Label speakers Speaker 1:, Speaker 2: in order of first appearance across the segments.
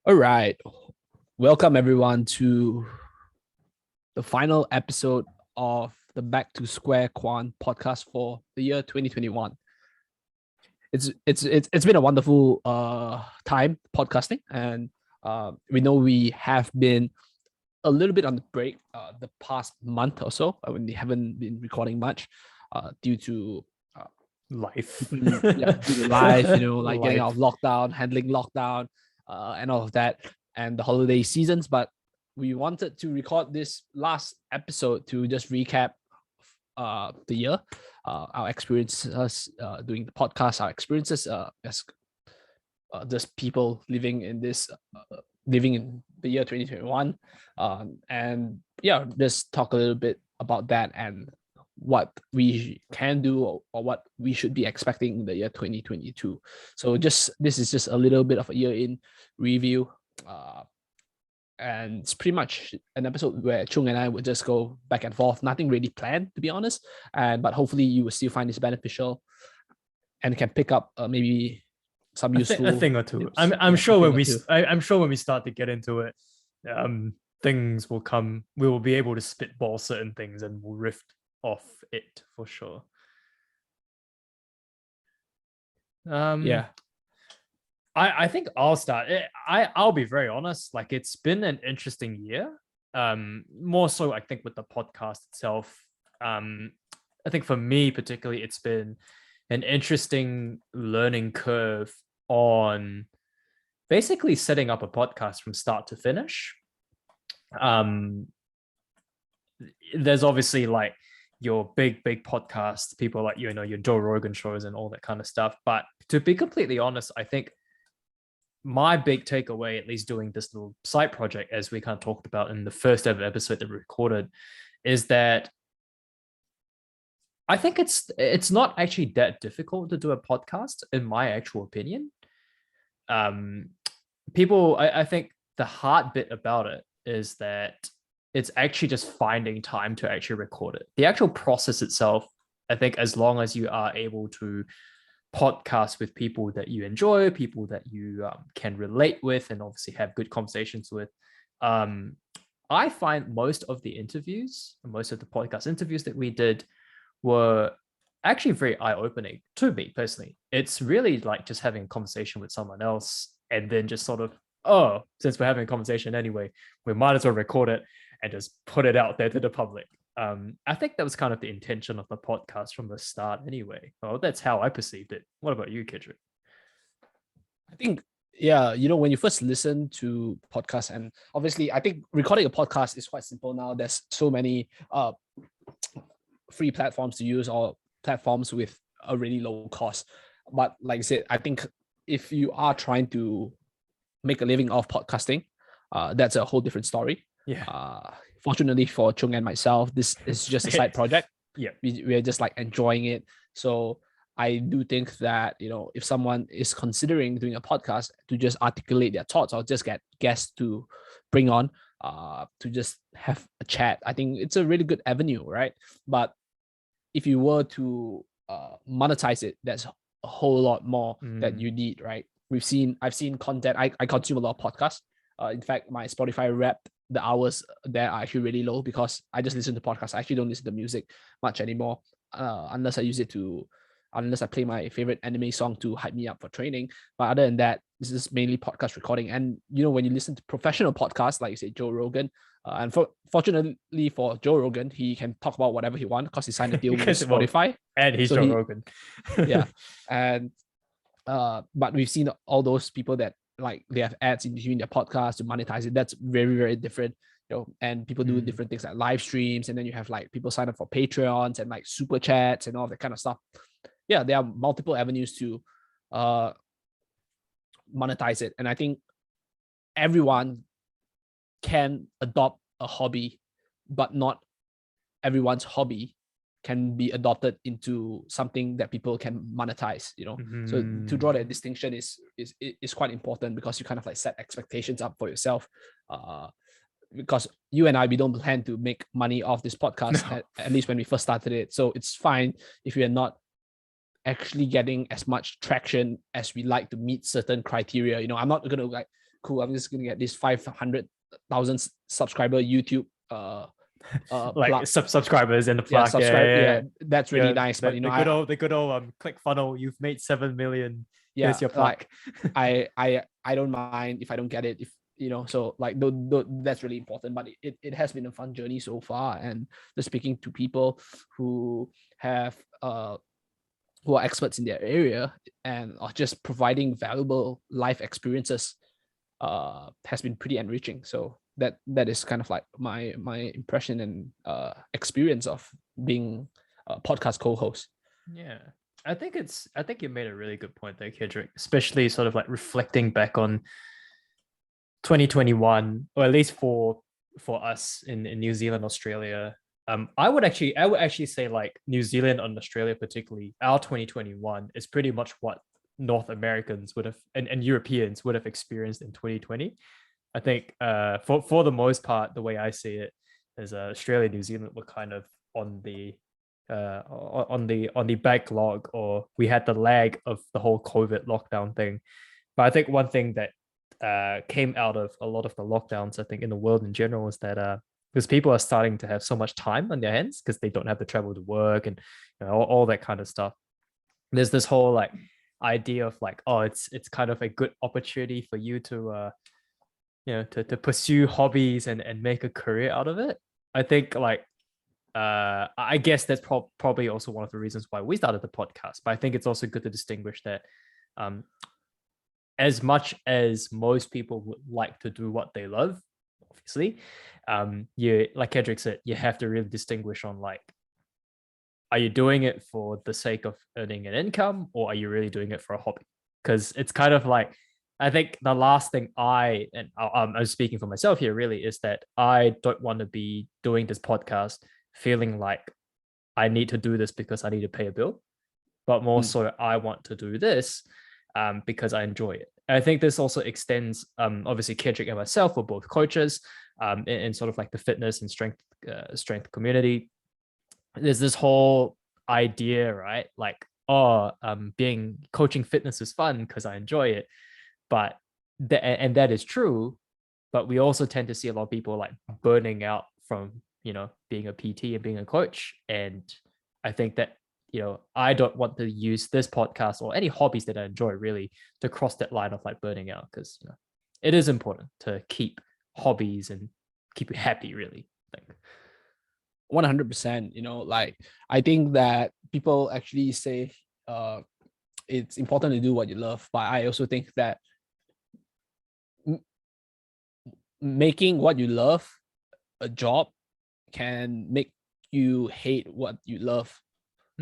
Speaker 1: All right. Welcome everyone to the final episode of the Back to Square Kwan podcast for the year 2021. It's been a wonderful time podcasting, and we know we have been a little bit on the break the past month or so when we haven't been recording much due to
Speaker 2: life.
Speaker 1: due to life, like getting out
Speaker 2: Life.
Speaker 1: of lockdown, handling lockdown, and all of that, and the holiday seasons. But we wanted to record this last episode to just recap the year, our experiences doing the podcast, our experiences as just people living in the year 2021, and just talk a little bit about that and what we can do or what we should be expecting in the year 2022. So this is just a little bit of a year in review, and it's pretty much an episode where Chung and I would just go back and forth, nothing really planned, to be honest, but hopefully you will still find this beneficial and can pick up maybe some useful
Speaker 2: a thing or two.
Speaker 1: tips.
Speaker 2: I'm sure when we start to get into it, things will come. We will be able to spitball certain things and we'll riff off it for sure. I think I'll start. I'll be very honest. Like, it's been an interesting year. More so, I think, with the podcast itself. I think for me particularly, it's been an interesting learning curve on basically setting up a podcast from start to finish. There's obviously like your big podcasts, people like, your Joe Rogan shows and all that kind of stuff. But to be completely honest, I think my big takeaway, at least doing this little side project, as we kind of talked about in the first ever episode that we recorded, is that I think it's not actually that difficult to do a podcast, in my actual opinion. I think the hard bit about it is that it's actually just finding time to actually record it. The actual process itself, I think, as long as you are able to podcast with people that you enjoy, people that you can relate with, and obviously have good conversations with, I find most of the podcast interviews that we did were actually very eye-opening to me personally. It's really like just having a conversation with someone else and then just sort of, oh, since we're having a conversation anyway, we might as well record it and just put it out there to the public. I think that was kind of the intention of the podcast from the start anyway. Oh, that's how I perceived it. What about you, Kidrick?
Speaker 1: I think, when you first listen to podcasts, and obviously I think recording a podcast is quite simple now. There's so many free platforms to use, or platforms with a really low cost. But like I said, I think if you are trying to make a living off podcasting, that's a whole different story. Fortunately for Chung and myself, this is just a side project. We're just like enjoying it. So I do think that, if someone is considering doing a podcast, to just articulate their thoughts or just get guests to bring on to just have a chat, I think it's a really good avenue, right? But if you were to monetize it, that's a whole lot more that you need, right? I've seen content. I consume a lot of podcasts. In fact, my Spotify Wrapped, the hours there are actually really low because I just listen to podcasts. I actually don't listen to music much anymore, unless I play my favorite anime song to hype me up for training. But other than that, this is mainly podcast recording. And when you listen to professional podcasts, like you say, Joe Rogan, and fortunately for Joe Rogan, he can talk about whatever he wants because he signed a deal with Spotify.
Speaker 2: And he's Joe Rogan.
Speaker 1: And but we've seen all those people that like they have ads in between their podcasts to monetize it. That's very, very different. And people do different things like live streams, and then you have like people sign up for Patreons and like super chats and all that kind of stuff. There are multiple avenues to monetize it, and I think everyone can adopt a hobby, but not everyone's hobby can be adopted into something that people can monetize. So to draw that distinction is quite important, because you kind of like set expectations up for yourself, because you and I, we don't plan to make money off this podcast, at least when we first started it. So it's fine if you're not actually getting as much traction as we like to meet certain criteria. I'm not gonna like, cool, I'm just gonna get this 500,000 subscriber YouTube
Speaker 2: like subscribers and the plug.
Speaker 1: subscribe.
Speaker 2: Yeah.
Speaker 1: That's really nice. But
Speaker 2: the good old click funnel. You've made 7 million. Here's your plug.
Speaker 1: Like, I don't mind if I don't get it. If so like that's really important. But it has been a fun journey so far, and just speaking to people who have who are experts in their area and are just providing valuable life experiences has been pretty enriching. So that is kind of like my impression and experience of being a podcast co-host.
Speaker 2: Yeah, I think you made a really good point there, Kedrick, especially sort of like reflecting back on 2021, or at least for us in New Zealand, Australia. I would actually say like New Zealand and Australia, particularly our 2021, is pretty much what North Americans would have and Europeans would have experienced in 2020. I think for the most part, the way I see it is Australia and New Zealand were kind of on the backlog, or we had the lag of the whole COVID lockdown thing. But I think one thing that came out of a lot of the lockdowns, I think, in the world in general, is that because people are starting to have so much time on their hands because they don't have to travel to work and all that kind of stuff. There's this whole like idea of like, oh, it's kind of a good opportunity for you to to pursue hobbies and make a career out of it. I think like I guess that's probably also one of the reasons why we started the podcast. But I think it's also good to distinguish that as much as most people would like to do what they love, obviously, you, like Kedrick said, you have to really distinguish on like, are you doing it for the sake of earning an income, or are you really doing it for a hobby? Because it's kind of like, I think the last thing I'm speaking for myself here really, is that I don't want to be doing this podcast feeling like I need to do this because I need to pay a bill, but more so I want to do this because I enjoy it. And I think this also extends, obviously Kedrick and myself were both coaches in sort of like the fitness and strength community. There's this whole idea, right? Like, coaching fitness is fun because I enjoy it. But and that is true, but we also tend to see a lot of people like burning out from being a PT and being a coach. And I think that I don't want to use this podcast or any hobbies that I enjoy really to cross that line of like burning out, because it is important to keep hobbies and keep you happy, really. Like
Speaker 1: 100%. Like I think that people actually say it's important to do what you love, but I also think that making what you love a job can make you hate what you love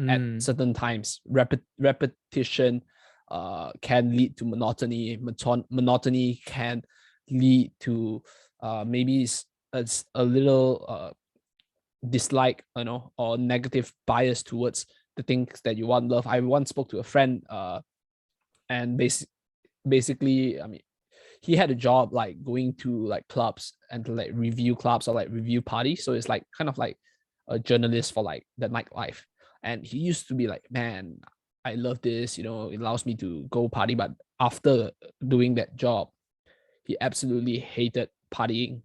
Speaker 1: at certain times. Repetition can lead to monotony. Monotony can lead to maybe a little dislike, or negative bias towards the things that you want love. I once spoke to a friend and basically, I mean, he had a job like going to like clubs and to like review clubs or like review parties. So it's like kind of like a journalist for like the nightlife. And he used to be like, man, I love this, it allows me to go party. But after doing that job, he absolutely hated partying,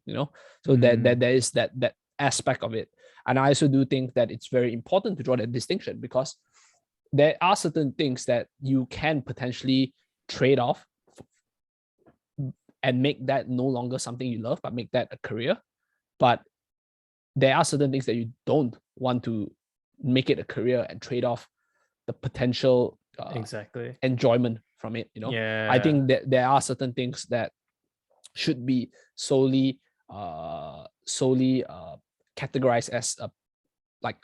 Speaker 1: So that there is that aspect of it. And I also do think that it's very important to draw that distinction, because there are certain things that you can potentially trade off and make that no longer something you love, but make that a career. But there are certain things that you don't want to make it a career and trade off the potential
Speaker 2: exactly
Speaker 1: enjoyment from it.
Speaker 2: Yeah.
Speaker 1: I think that there are certain things that should be solely categorized as like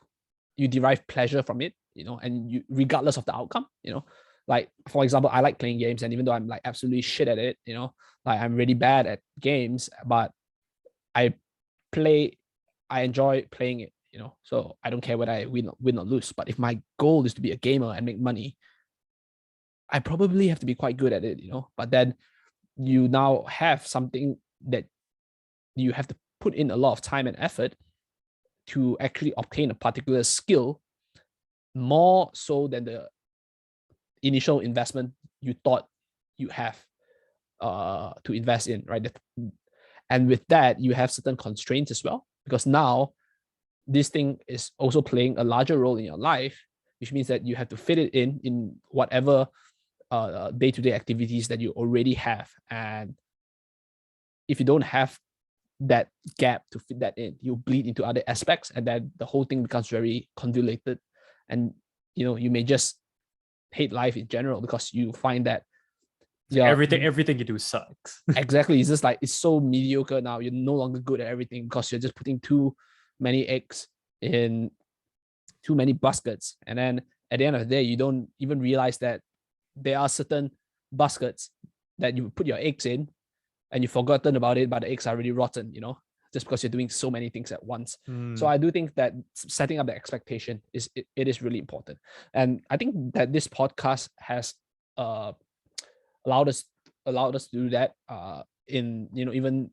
Speaker 1: you derive pleasure from it, and you, regardless of the outcome, like for example, I like playing games, and even though I'm like absolutely shit at it, like I'm really bad at games, but I enjoy playing it, so I don't care whether I win or lose. But if my goal is to be a gamer and make money, I probably have to be quite good at it, but then you now have something that you have to put in a lot of time and effort to actually obtain a particular skill, more so than the initial investment you thought you have to invest in, right? And with that, you have certain constraints as well, because now this thing is also playing a larger role in your life, which means that you have to fit it in whatever day-to-day activities that you already have. And if you don't have that gap to fit that in, you bleed into other aspects, and then the whole thing becomes very convoluted, and you may just hate life in general because you find that
Speaker 2: everything you do sucks.
Speaker 1: Exactly. It's just like it's so mediocre now. You're no longer good at everything because you're just putting too many eggs in too many baskets, and then at the end of the day, you don't even realize that there are certain baskets that you put your eggs in and you've forgotten about it, but the eggs are already rotten, just because you're doing so many things at once. So I do think that setting up the expectation it is really important. And I think that this podcast has allowed us to do that in even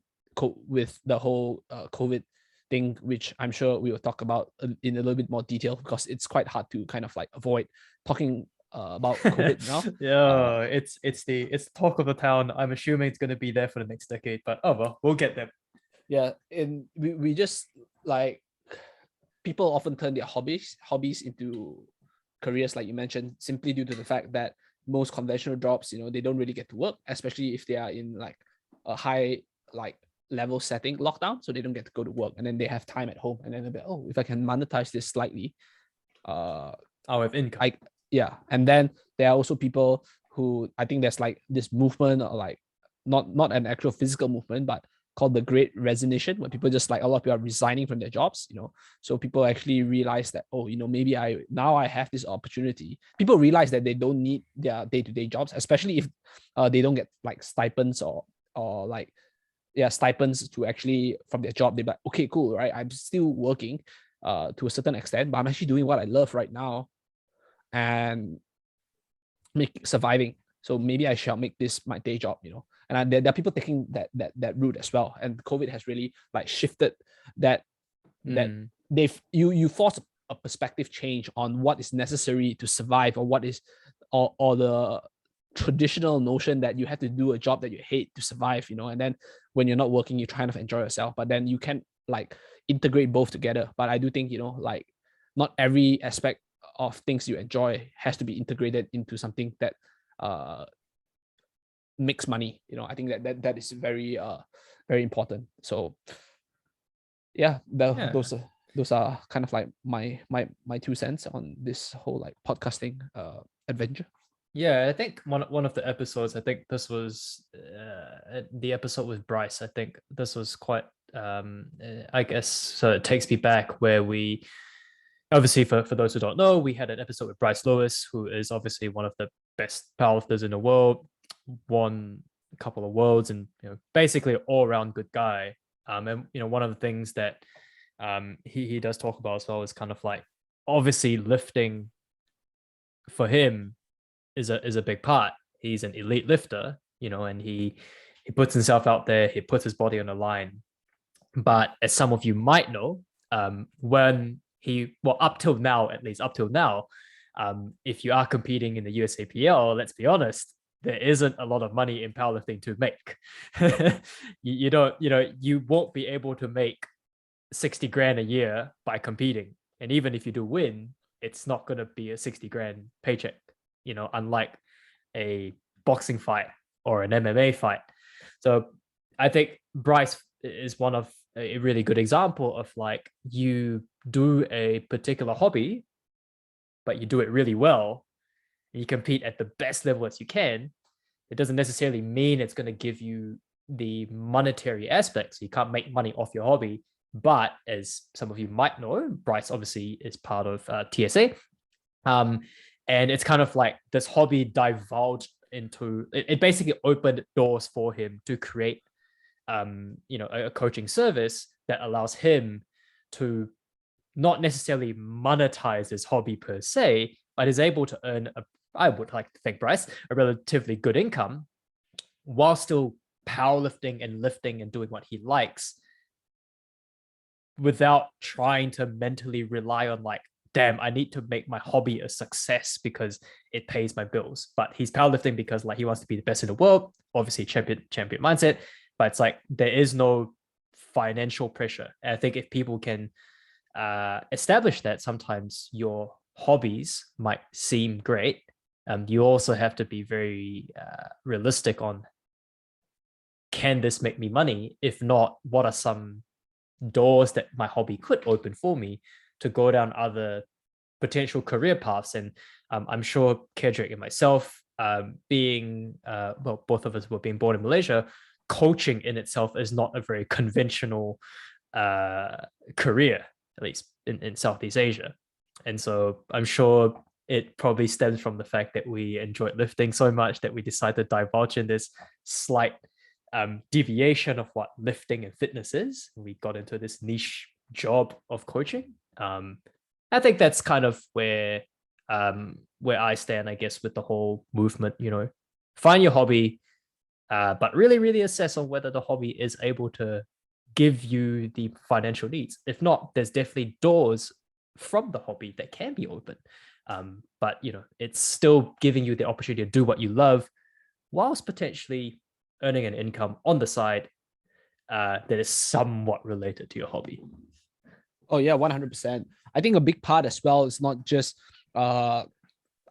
Speaker 1: with the whole COVID thing, which I'm sure we will talk about in a little bit more detail, because it's quite hard to kind of like avoid talking about COVID now.
Speaker 2: Yeah, it's the talk of the town. I'm assuming it's going to be there for the next decade, but oh well, we'll get there.
Speaker 1: Yeah, and we just like, people often turn their hobbies into careers, like you mentioned, simply due to the fact that most conventional jobs, they don't really get to work, especially if they are in like a high like level setting lockdown, so they don't get to go to work, and then they have time at home, and then they'll be, oh, if I can monetize this slightly,
Speaker 2: I'll have income.
Speaker 1: And then there are also people who, I think there's like this movement, or like not an actual physical movement, but called the Great Resignation, where people just like, a lot of people are resigning from their jobs, so people actually realize that, oh, maybe I have this opportunity. People realize that they don't need their day-to-day jobs, especially if they don't get like stipends or like stipends to actually from their job. They're like, okay, cool, right? I'm still working to a certain extent, but I'm actually doing what I love right now and surviving. So maybe I shall make this my day job, And there are people taking that route as well. And COVID has really like shifted that you force a perspective change on what is necessary to survive, or what is or the traditional notion that you have to do a job that you hate to survive, and then when you're not working, you try to enjoy yourself, but then you can like integrate both together. But I do think, like, not every aspect of things you enjoy has to be integrated into something that makes money. I think that is very very important. So those are kind of like my 2 cents on this whole like podcasting adventure.
Speaker 2: Yeah, I think one of the episodes, I think this was the episode with Bryce. I think this was quite I guess, so it takes me back where we obviously, for those who don't know, we had an episode with Bryce Lewis, who is obviously one of the best powerlifters in the world, won a couple of worlds, and basically an all-around good guy. And one of the things that he does talk about as well is kind of like, obviously lifting for him is a big part. He's an elite lifter, and he puts himself out there, he puts his body on the line. But as some of you might know, when up till now, if you are competing in the USAPL, let's be honest, there isn't a lot of money in powerlifting to make. you won't be able to make 60 grand a year by competing. And even if you do win, it's not going to be a 60 grand paycheck, unlike a boxing fight or an MMA fight. So I think Bryce is one of a really good example of like, you do a particular hobby, but you do it really well, and you compete at the best level as you can. It doesn't necessarily mean it's going to give you the monetary aspects. You can't make money off your hobby. But as some of you might know, Bryce obviously is part of TSA. And it's kind of like this hobby divulged into, it basically opened doors for him to create a coaching service that allows him to not necessarily monetize his hobby per se, but is able to earn, I would like to think, Bryce, a relatively good income while still powerlifting and lifting and doing what he likes, without trying to mentally rely on like damn, I need to make my hobby a success because it pays my bills. But he's powerlifting because like he wants to be the best in the world, obviously champion mindset. But it's like there is no financial pressure. And I think if people can establish that, sometimes your hobbies might seem great. You also have to be very realistic on, can this make me money? If not, what are some doors that my hobby could open for me to go down other potential career paths? And I'm sure Kedrick and myself, well, both of us were being born in Malaysia, coaching in itself is not a very conventional career, at least in Southeast Asia. And so I'm sure it probably stems from the fact that we enjoyed lifting so much that we decided to divulge in this slight deviation of what lifting and fitness is. We got into this niche job of coaching. I think that's kind of where I stand, I guess, with the whole movement. Find your hobby, but really, really assess on whether the hobby is able to give you the financial needs. If not, there's definitely doors from the hobby that can be open. But it's still giving you the opportunity to do what you love, whilst potentially earning an income on the side that is somewhat related to your hobby.
Speaker 1: Oh yeah, 100%. I think a big part as well is not just, I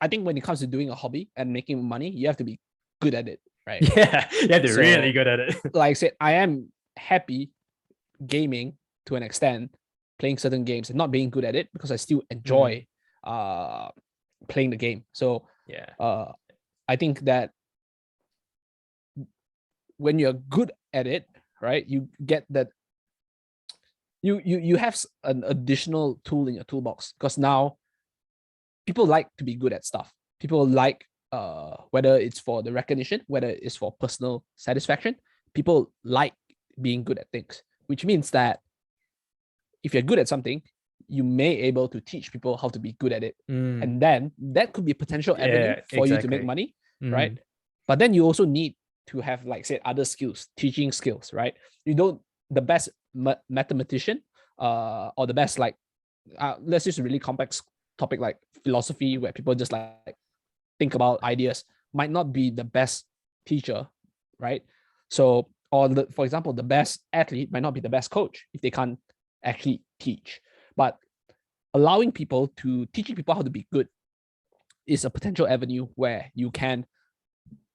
Speaker 1: think when it comes to doing a hobby and making money, you have to be good at it, right?
Speaker 2: Yeah, you have to be really good at it.
Speaker 1: Like I said, I am happy gaming to an extent, playing certain games and not being good at it because I still enjoy playing the game. So
Speaker 2: yeah,
Speaker 1: I think that when you're good at it, right, you get that you have an additional tool in your toolbox, because now people like to be good at stuff. People like whether it's for the recognition, whether it's for personal satisfaction, people like being good at things, which means that if you're good at something, you may able to teach people how to be good at it. And then that could be a potential avenue for you to make money, right? But then you also need to have, like, say, other skills, teaching skills, right? You don't, the best mathematician or the best, like, let's use a really complex topic like philosophy, where people just like think about ideas, might not be the best teacher, right? So, or for example, the best athlete might not be the best coach if they can't actually teach. But allowing people to, teaching people how to be good is a potential avenue where you can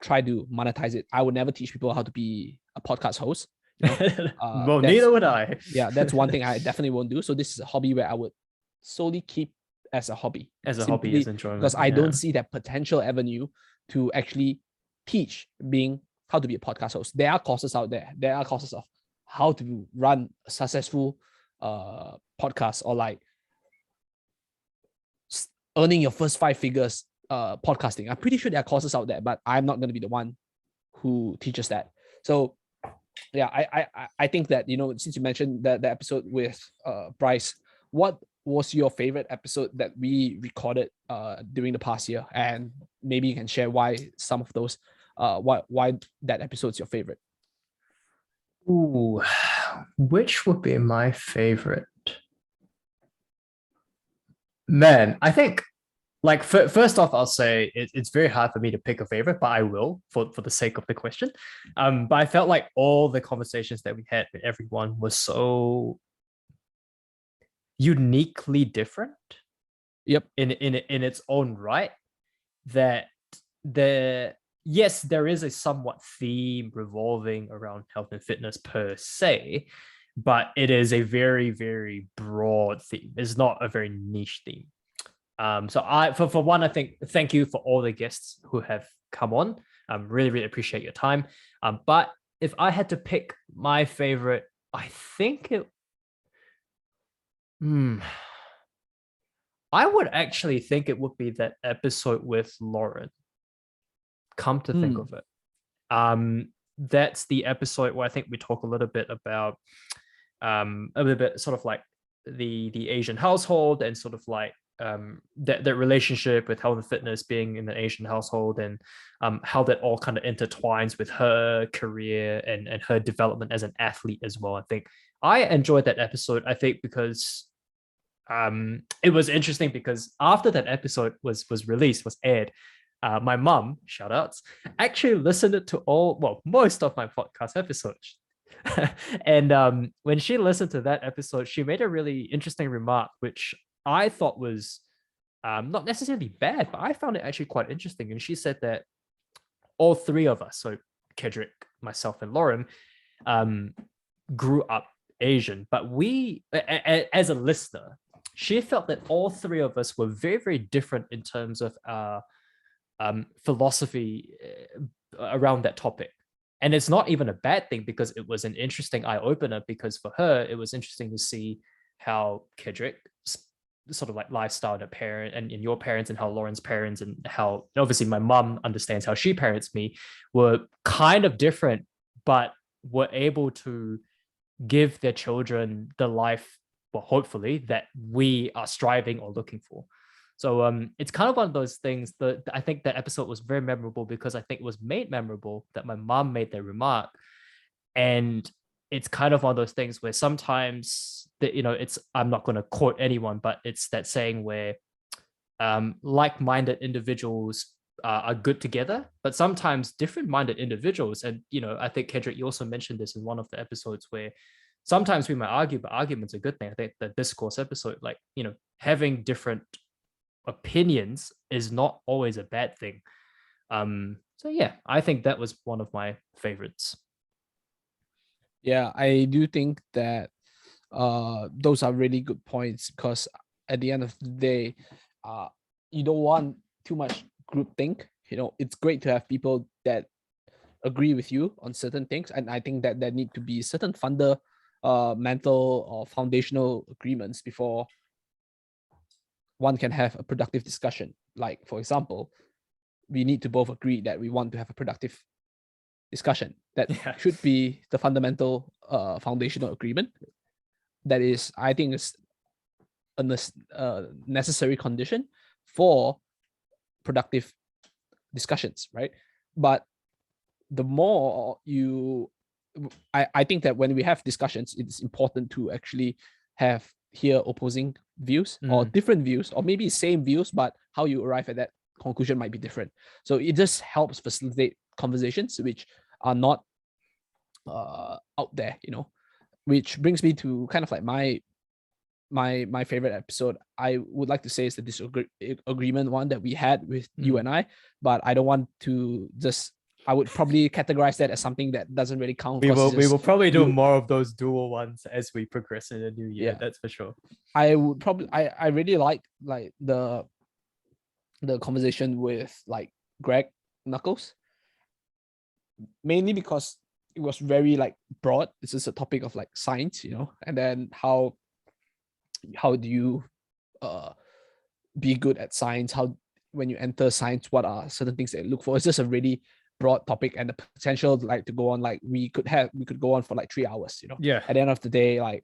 Speaker 1: try to monetize it. I would never teach people how to be a podcast host.
Speaker 2: Well, neither would I.
Speaker 1: Yeah, that's one thing I definitely won't do. So this is a hobby where I would solely keep as a hobby.
Speaker 2: As a hobby, as enjoyment.
Speaker 1: Because I don't see that potential avenue to actually teach being how to be a podcast host. There are courses out there. There are courses of how to run a successful podcast, or like earning your first 5 figures podcasting. I'm pretty sure there are courses out there, but I'm not going to be the one who teaches that. So yeah, I think that, since you mentioned the episode with Bryce, what was your favorite episode that we recorded during the past year? And maybe you can share why some of those, why that episode's your favorite.
Speaker 2: Ooh, which would be my favorite? Man, I think, like, first off, I'll say it's very hard for me to pick a favorite, but I will for the sake of the question. But I felt like all the conversations that we had with everyone was so uniquely different.
Speaker 1: Yep.
Speaker 2: In its own right, that there is a somewhat theme revolving around health and fitness per se, but it is a very, very broad theme. It's not a very niche theme. So for one, I think, thank you for all the guests who have come on. Really, really appreciate your time. But if I had to pick my favorite, I think I would actually think it would be that episode with Lauren. Come to think of it. That's the episode where I think we talk a little bit about a little bit sort of like the Asian household, and sort of like that relationship with health and fitness being in an Asian household, and how that all kind of intertwines with her career and her development as an athlete as well. I think I enjoyed that episode, I think, because it was interesting because after that episode was aired, my mum, shout outs, actually listened to most of my podcast episodes. And when she listened to that episode, she made a really interesting remark, which I thought was not necessarily bad, but I found it actually quite interesting. And she said that all three of us, so Kedrick, myself, and Lauren, grew up Asian, but we, as a listener, she felt that all three of us were very, very different in terms of our philosophy around that topic. And it's not even a bad thing because it was an interesting eye opener, because for her, it was interesting to see how Kedrick sort of like lifestyle and a parent and your parents, and how Lauren's parents, and how obviously my mom understands how she parents me, were kind of different, but were able to give their children the life, well, hopefully, that we are striving or looking for. So it's kind of one of those things that I think that episode was very memorable, because I think it was made memorable that my mom made that remark. And it's kind of one of those things where sometimes that, it's, I'm not going to quote anyone, but it's that saying where like-minded individuals are good together, but sometimes different-minded individuals. And, I think, Kedrick, you also mentioned this in one of the episodes, where sometimes we might argue, but argument's a good thing. I think the discourse episode, like, having different opinions is not always a bad thing. So yeah, I think that was one of my favorites.
Speaker 1: Yeah, I do think that those are really good points, because at the end of the day, you don't want too much groupthink. It's great to have people that agree with you on certain things, and I think that there need to be certain fundamental or foundational agreements before one can have a productive discussion. Like, for example, we need to both agree that we want to have a productive discussion. That should be the fundamental foundational agreement. That is, I think, is a necessary condition for productive discussions, right? But the more I think that when we have discussions, it's important to actually hear opposing views or different views, or maybe same views, but how you arrive at that conclusion might be different. So it just helps facilitate conversations which are not out there, which brings me to kind of like my favorite episode. I would like to say is the disagreement one that we had with you and I, but I don't want to just, I would probably categorize that as something that doesn't really count.
Speaker 2: We will probably do more of those dual ones as we progress in the new year. Yeah. That's for sure.
Speaker 1: I would probably, I really like the conversation with like Greg Knuckles, mainly because it was very like broad. This is a topic of like science, and then how do you be good at science? How, when you enter science, what are certain things that you look for? It's just a really broad topic, and the potential like to go on, like we could go on for like 3 hours,
Speaker 2: Yeah.
Speaker 1: At the end of the day, like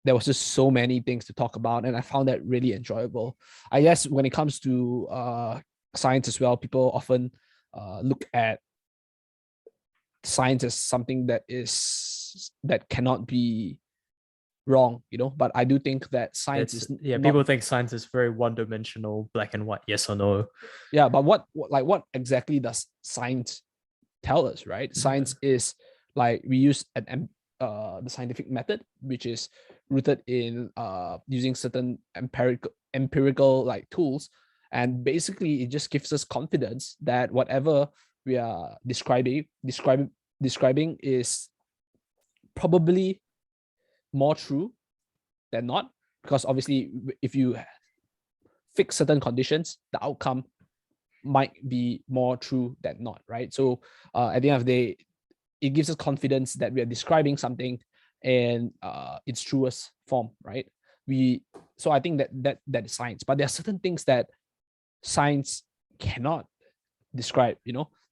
Speaker 1: there was just so many things to talk about, and I found that really enjoyable. I guess when it comes to science as well, people often look at science as something that cannot be wrong, but I do think that science is
Speaker 2: people think science is very one-dimensional, black and white, yes or no.
Speaker 1: Yeah, but what exactly does science tell us, right? Science is like, we use the scientific method, which is rooted in using certain empirical like tools, and basically it just gives us confidence that whatever we are describing is probably more true than not, because obviously if you fix certain conditions, the outcome might be more true than not, right? So at the end of the day, it gives us confidence that we are describing something in its truest form, right? So I think that is science, but there are certain things that science cannot describe,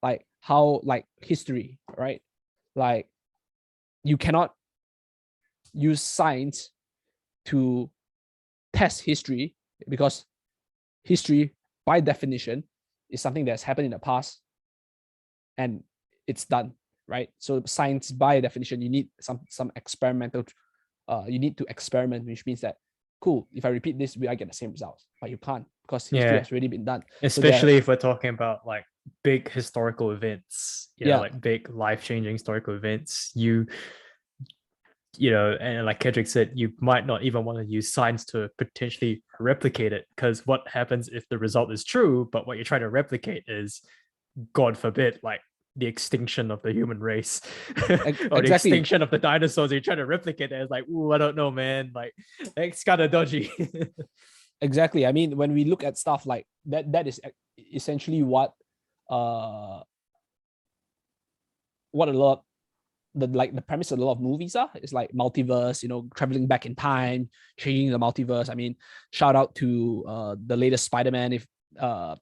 Speaker 1: like how, like history, right? Like you cannot use science to test history, because history by definition is something that's happened in the past and it's done, right? So science by definition, you need some experimental, you need to experiment, which means that cool, if I repeat this, will I get the same results? But you can't, because history has already been done.
Speaker 2: Especially if we're talking about like big historical events, like big life-changing historical events, and like Kendrick said, you might not even want to use science to potentially replicate it, because what happens if the result is true, but what you're trying to replicate is, God forbid, like the extinction of the human race or the extinction of the dinosaurs. You're trying to replicate that. It's like, ooh, I don't know, man. Like, it's kind of dodgy.
Speaker 1: Exactly. I mean, when we look at stuff like that is essentially what a lot the premise of a lot of movies are. It's like multiverse, traveling back in time, changing the multiverse. I mean, shout out to the latest Spider-Man. If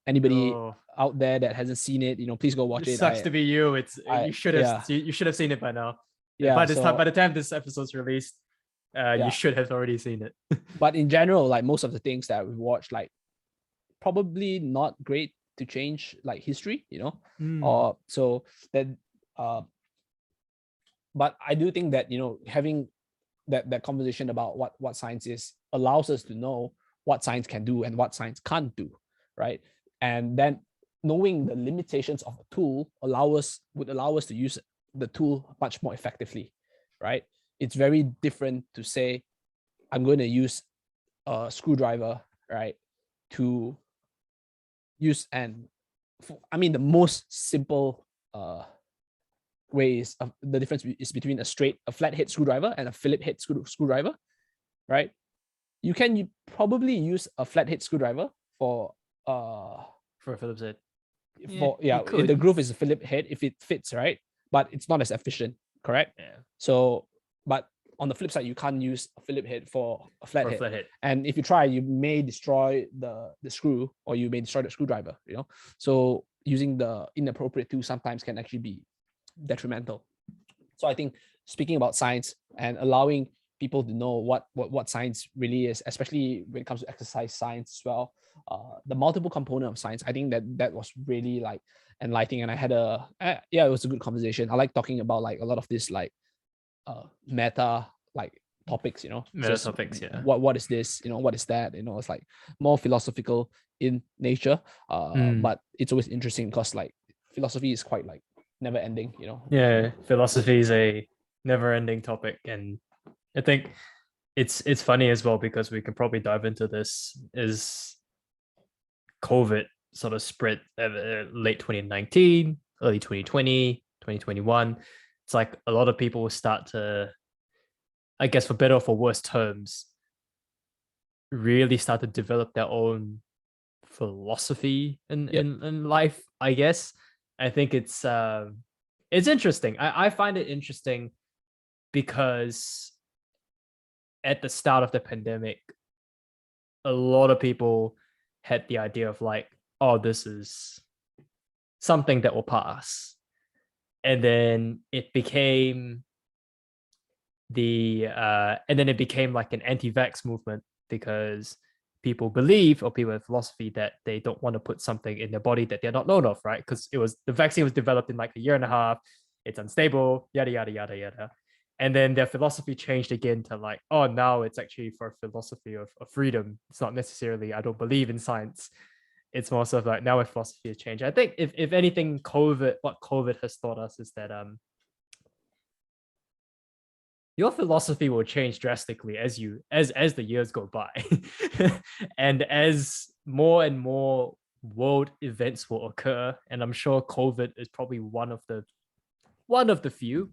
Speaker 1: anybody out there that hasn't seen it, please go watch it.
Speaker 2: It sucks to be you. You should have seen it by now.
Speaker 1: Yeah.
Speaker 2: By the time this episode's released, you should have already seen it.
Speaker 1: But in general, like most of the things that we watched, like probably not great to change like history, or so that. But I do think that having that conversation about what science is allows us to know what science can do and what science can't do, right? And then knowing the limitations of a tool would allow us to use the tool much more effectively, right? It's very different to say, I'm going to use a screwdriver, right, to use the most simple ways of the difference is between a flathead screwdriver and a Phillips head screwdriver, right? You can probably use a flathead screwdriver for
Speaker 2: a Phillips head.
Speaker 1: The groove is a Phillips head if it fits, right? But it's not as efficient, correct?
Speaker 2: Yeah.
Speaker 1: So, but on the flip side, you can't use a Phillips head for a flathead. And if you try, you may destroy the screw, or you may destroy the screwdriver, So using the inappropriate tool sometimes can actually be detrimental. So I think speaking about science and allowing people to know what science really is, especially when it comes to exercise science as well, the multiple component of science, I think that was really like enlightening. And I had it was a good conversation. I like talking about like a lot of this like meta like topics,
Speaker 2: meta topics,
Speaker 1: what is this, what is that, it's like more philosophical in nature, but it's always interesting because like philosophy is quite like never ending,
Speaker 2: philosophy is a never ending topic. And I think it's funny as well, because we can probably dive into this, is COVID sort of spread late 2019, early 2020, 2021. It's like a lot of people start to, I guess for better or for worse terms, really start to develop their own philosophy in life, I guess. I think it's interesting. I find it interesting because at the start of the pandemic, a lot of people had the idea of like, oh, this is something that will pass. And then it became like an anti-vax movement, because people believe, or people in philosophy, that they don't want to put something in their body that they're not known of, right? Because the vaccine was developed in like a year and a half, it's unstable, yada yada yada yada. And then their philosophy changed again to like, oh, now it's actually for a philosophy of freedom. It's not necessarily, I don't believe in science. It's more sort of like, now a philosophy has changed. I think if anything, what COVID has taught us is that your philosophy will change drastically as the years go by. And as more and more world events will occur, and I'm sure COVID is probably one of the few,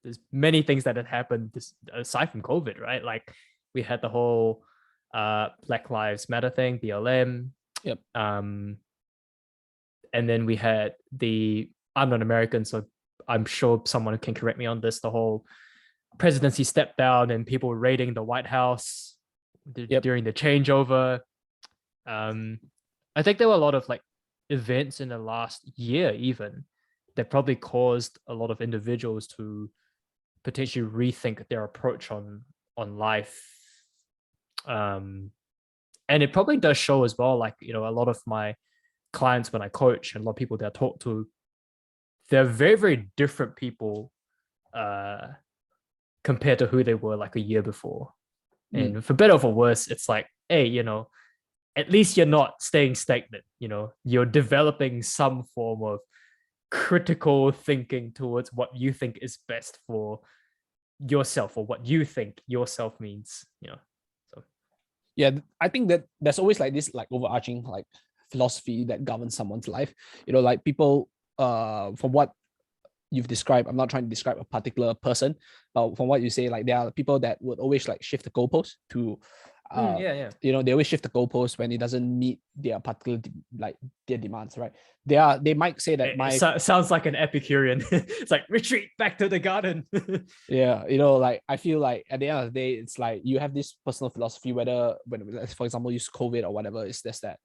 Speaker 2: there's many things that had happened aside from COVID, right? Like we had the whole Black Lives Matter thing, BLM.
Speaker 1: Yep.
Speaker 2: And then we had I'm not American, so I'm sure someone can correct me on this, the whole presidency step down and people raiding the White House during the changeover. I think there were a lot of like events in the last year even that probably caused a lot of individuals to potentially rethink their approach on life. And it probably does show as well, like, a lot of my clients when I coach and a lot of people that I talk to, they're very, very different people compared to who they were like a year before. And for better or for worse, it's like, hey, at least you're not staying stagnant. You're developing some form of critical thinking towards what you think is best for yourself, or what you think yourself means. So
Speaker 1: yeah, I think that there's always like this like overarching like philosophy that governs someone's life. Like people, from what you've described, I'm not trying to describe a particular person, but from what you say, like there are people that would always like shift the goalpost to they always shift the goalpost when it doesn't meet their particular like their demands, right? They might say that
Speaker 2: sounds like an Epicurean. It's like, retreat back to the garden.
Speaker 1: Yeah, like I feel like at the end of the day, it's like you have this personal philosophy, whether when, for example, use COVID or whatever, it's just that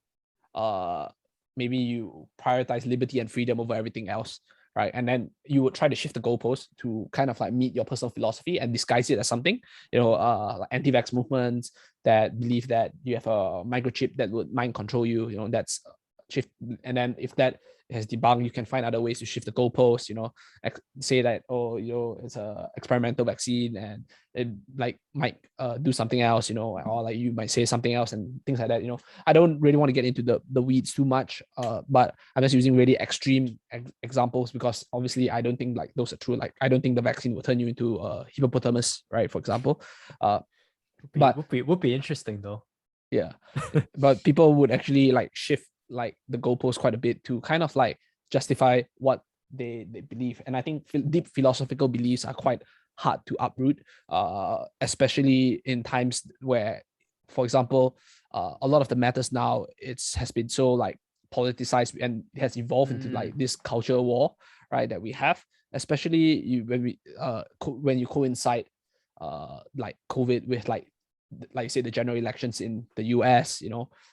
Speaker 1: maybe you prioritize liberty and freedom over everything else, right? And then you would try to shift the goalpost to kind of like meet your personal philosophy and disguise it as something, like anti-vax movements that believe that you have a microchip that would mind control you, that's shift. And then if that has debunked, you can find other ways to shift the goalpost, say that, it's a experimental vaccine and it like might do something else, or like you might say something else and things like that. I don't really want to get into the weeds too much, but I'm just using really extreme examples because obviously I don't think like those are true. Like I don't think the vaccine will turn you into a hippopotamus, right, for example.
Speaker 2: Would be interesting though.
Speaker 1: Yeah. But people would actually like shift like the goalpost quite a bit to kind of like justify what they believe. And I think deep philosophical beliefs are quite hard to uproot, especially in times where, for example, a lot of the matters now has been so like politicized and it has evolved into like this culture war, right, that we have, especially when you coincide like COVID with like say the general elections in the US,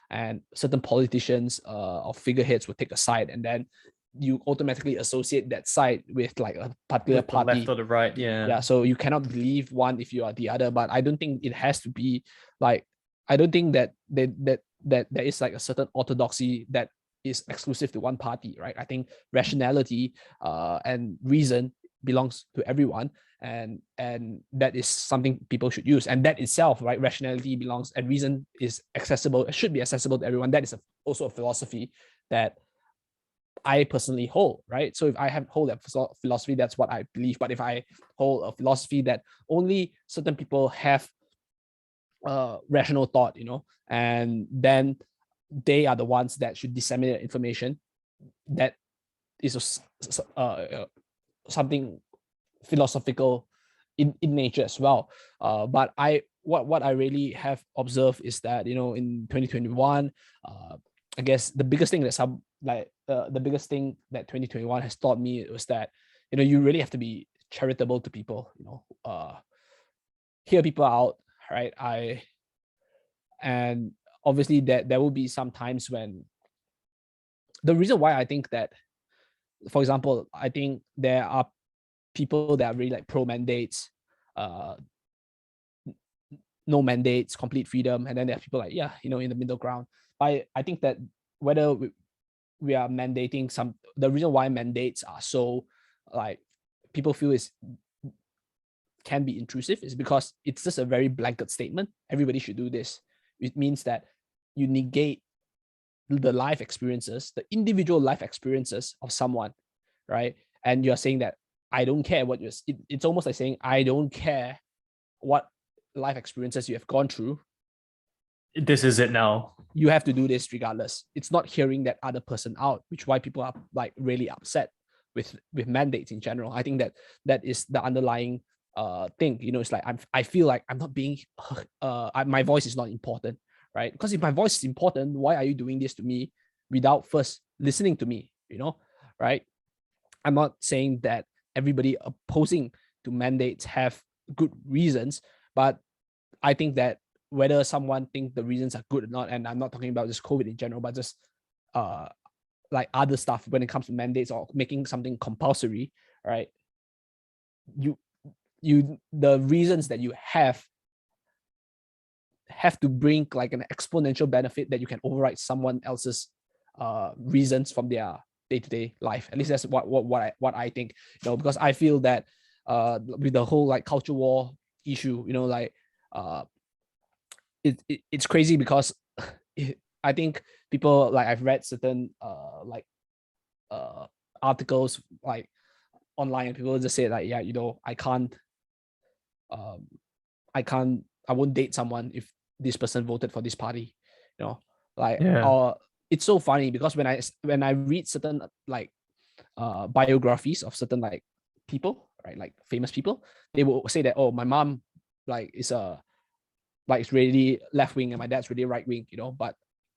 Speaker 1: and certain politicians or figureheads will take a side, and then you automatically associate that side with like a particular
Speaker 2: with
Speaker 1: party,
Speaker 2: the left or the right. Yeah.
Speaker 1: So you cannot believe one if you are the other. But I don't think it has to be like, I don't think that there is like a certain orthodoxy that is exclusive to one party, right? I think rationality and reason belongs to everyone, and that is something people should use. And that itself, right, rationality belongs and reason is accessible, it should be accessible to everyone. That is also a philosophy that I personally hold, right? So if I hold that philosophy, that's what I believe. But if I hold a philosophy that only certain people have rational thought, and then they are the ones that should disseminate information, that is something philosophical in nature as well. But what I really have observed is that, in 2021, I guess the biggest thing the biggest thing that 2021 has taught me was that, you really have to be charitable to people, hear people out, right? And obviously that there will be some times when the reason why I think that, for example, I think there are people that are really like pro mandates, no mandates, complete freedom, and then there are people like, in the middle ground. I think that whether we are mandating the reason why mandates are so like people feel can be intrusive is because it's just a very blanket statement. Everybody should do this. It means that you negate the life experiences, the individual life experiences of someone, right? And you're saying that I don't care what it's almost like saying, I don't care what life experiences you have gone through.
Speaker 2: This is it now.
Speaker 1: You have to do this regardless. It's not hearing that other person out, which is why people are like really upset with mandates in general. I think that is the underlying thing. It's like I feel like I'm not being my voice is not important, right? Because if my voice is important, why are you doing this to me without first listening to me? Right? I'm not saying that everybody opposing to mandates have good reasons, but I think that whether someone think the reasons are good or not, and I'm not talking about just COVID in general, but just like other stuff when it comes to mandates or making something compulsory, right? The reasons that you have to bring like an exponential benefit that you can override someone else's reasons from their day-to-day life. At least that's what I think, because I feel that with the whole like culture war issue, it's crazy because I think people, like, I've read certain articles like online, and people just say like, yeah, um I won't date someone if this person voted for this party, like,
Speaker 2: Yeah.
Speaker 1: it's so funny because when I read certain like biographies of certain like people, right, like famous people, they will say that, oh, my mom like is a like it's really left wing and my dad's really right wing, but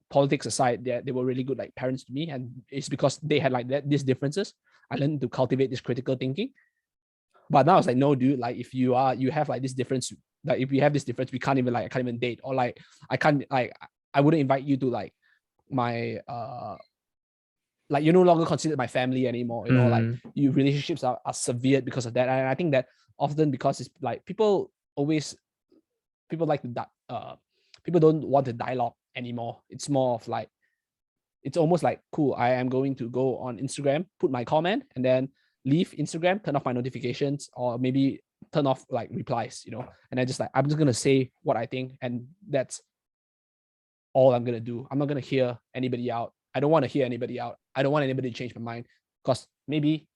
Speaker 1: politics aside, they were really good like parents to me, and it's because they had like these differences. I learned to cultivate this critical thinking. But now it's like, no, dude, like if you have like this difference, like if we have this difference, we can't even like, I can't even date, or like I can't like, I wouldn't invite you to like my like, you're no longer considered my family anymore, like your relationships are severed because of that. And I think that often because it's like people like to people don't want to dialogue anymore. It's more of like, it's almost like, cool, I am going to go on Instagram, put my comment, and then leave Instagram, turn off my notifications, or maybe turn off like replies, and I'm just gonna say what I think, and that's all I'm gonna do. I'm not gonna hear anybody out. I don't want to hear anybody out. I don't want anybody to change my mind, because maybe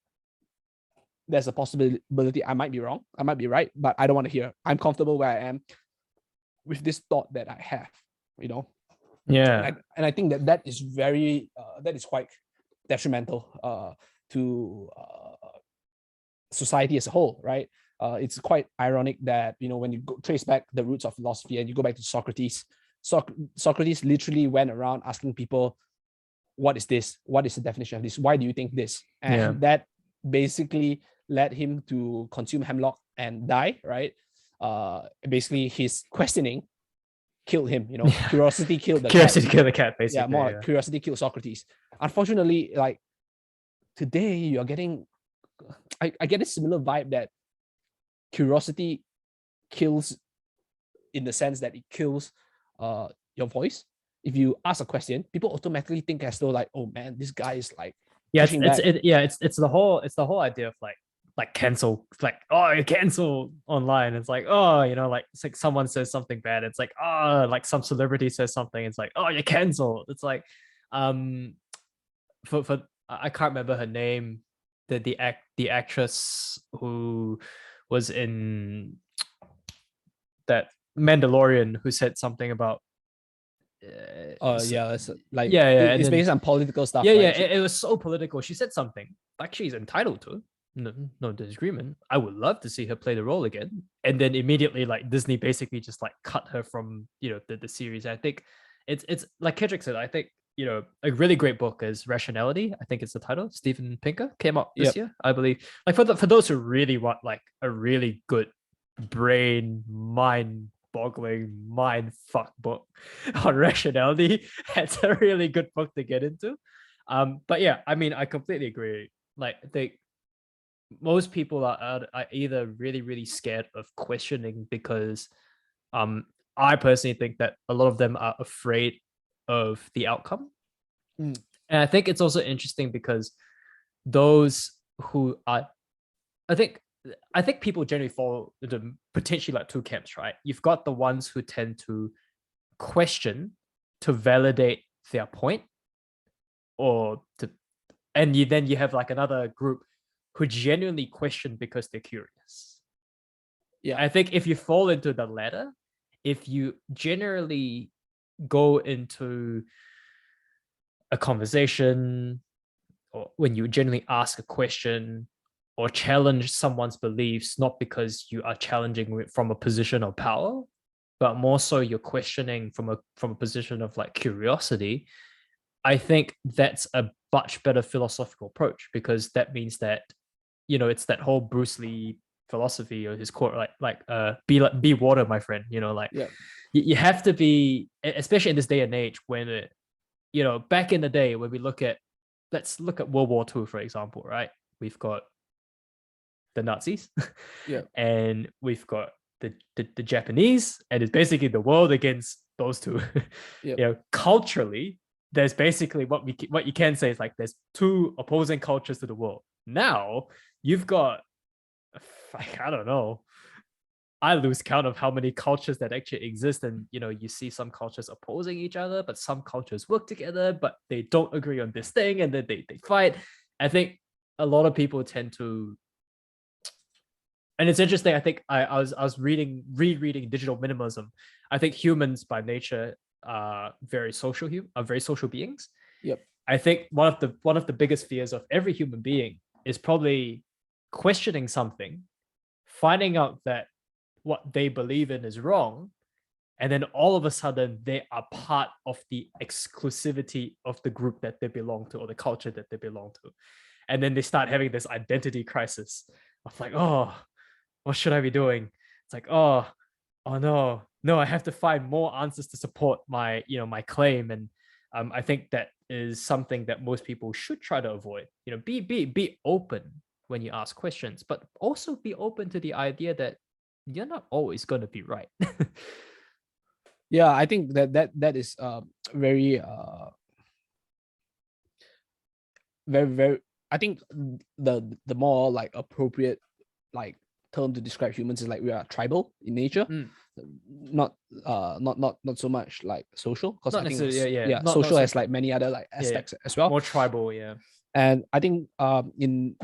Speaker 1: there's a possibility I might be wrong, I might be right, but I don't want to hear. I'm comfortable where I am with this thought that I have,
Speaker 2: Yeah.
Speaker 1: And I think that is very that is quite detrimental to society as a whole, right? It's quite ironic that, when you trace back the roots of philosophy and you go back to Socrates, Socrates literally went around asking people, what is this? What is the definition of this? Why do you think this? And that basically led him to consume hemlock and die, right? Basically his questioning killed him, curiosity killed the
Speaker 2: Curiosity
Speaker 1: cat.
Speaker 2: killed the cat, basically.
Speaker 1: Yeah, more like curiosity killed Socrates. Unfortunately, like today you're getting, I get a similar vibe that curiosity kills, in the sense that it kills your voice. If you ask a question, people automatically think as though like, oh man, this guy is like pushing back.
Speaker 2: It's the whole idea of like cancel, like, oh, you cancel online. It's like, oh, like it's like someone says something bad, it's like, oh, like some celebrity says something, it's like, oh, you cancel. It's like, for I can't remember her name, the actress who was in that Mandalorian, who said something about
Speaker 1: Yeah, it's like,
Speaker 2: and
Speaker 1: it's
Speaker 2: then,
Speaker 1: based on political stuff,
Speaker 2: yeah,
Speaker 1: right?
Speaker 2: it was so political. She said something like she's entitled to, no disagreement. I would love to see her play the role again. And then immediately, like, Disney basically just like cut her from the series. I think it's like Kendrick said. I think a really great book is Rationality. I think it's the title. Steven Pinker came out this year, I believe. Like for those who really want like a really good brain mind-boggling mind fuck book on rationality, it's a really good book to get into. But yeah, I mean, I completely agree. Like, most people are either really, really scared of questioning because I personally think that a lot of them are afraid of the outcome. And I think it's also interesting because those who are, I think people generally fall into potentially like two camps, right? You've got the ones who tend to question to validate their point, and then you have like another group who genuinely question because they're curious.
Speaker 1: Yeah,
Speaker 2: I think if you fall into the latter, if you generally go into a conversation, or when you generally ask a question or challenge someone's beliefs, not because you are challenging from a position of power, but more so you're questioning from a position of like curiosity, I think that's a much better philosophical approach, because that means that it's that whole Bruce Lee philosophy, or his quote, be water, my friend. Like, you have to be, especially in this day and age when back in the day, when let's look at World War II, for example, right? We've got the Nazis, and we've got the Japanese, and it's basically the world against those two. Culturally, there's basically what you can say is like there's two opposing cultures to the world. Now you've got, I don't know, I lose count of how many cultures that actually exist. And, you see some cultures opposing each other, but some cultures work together, but they don't agree on this thing, and then they fight. I think a lot of people tend to, and it's interesting. I think I was rereading Digital Minimalism. I think humans by nature are very social beings.
Speaker 1: Yep.
Speaker 2: I think one of the biggest fears of every human being is probably questioning something, finding out that what they believe in is wrong, and then all of a sudden they are part of the exclusivity of the group that they belong to, or the culture that they belong to. And then they start having this identity crisis of like, oh, what should I be doing? It's like, oh no, I have to find more answers to support my claim. And I think that is something that most people should try to avoid. Be open when you ask questions, but also be open to the idea that you're not always going to be right.
Speaker 1: Yeah, I think that is very very. I think the more like appropriate like term to describe humans is like we are tribal in nature, not so much like social, because I think social has like many other like aspects as well.
Speaker 2: More tribal, yeah.
Speaker 1: And I think in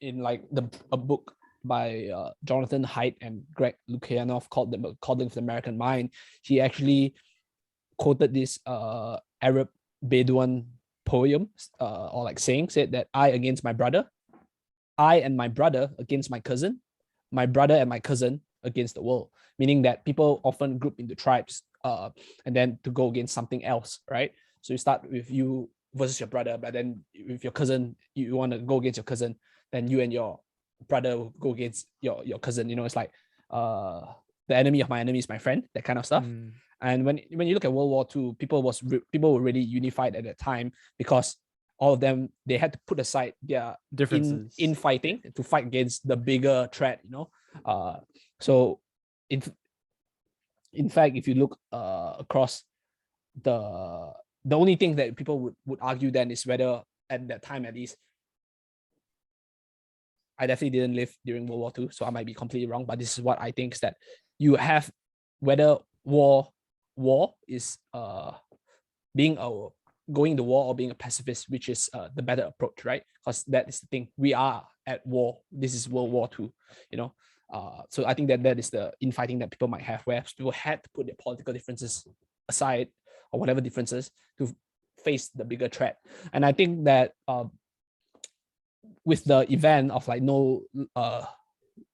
Speaker 1: like a book by Jonathan Haidt and Greg Lukianoff called the Calling of the American Mind, he actually quoted this Arab Bedouin poem or like saying, said that I against my brother, I and my brother against my cousin, my brother and my cousin against the world. Meaning that people often group into tribes and then to go against something else, right? So you start with you versus your brother, but then with your cousin, you want to go against your cousin, then you and your brother will go against your cousin. It's like the enemy of my enemy is my friend, that kind of stuff. And when you look at World War II, people were really unified at that time because all of them, they had to put aside their differences in fighting to fight against the bigger threat. So in fact, if you look across the only thing that people would argue then is whether at that time, at least, I definitely didn't live during World War II, so I might be completely wrong, but this is what I think, is that you have whether war is being going to war or being a pacifist, which is the better approach, right? Because that is the thing. We are at war. This is World War II, so I think that is the infighting that people might have, where people had to put their political differences aside or whatever differences to face the bigger threat. And I think that with the event of like no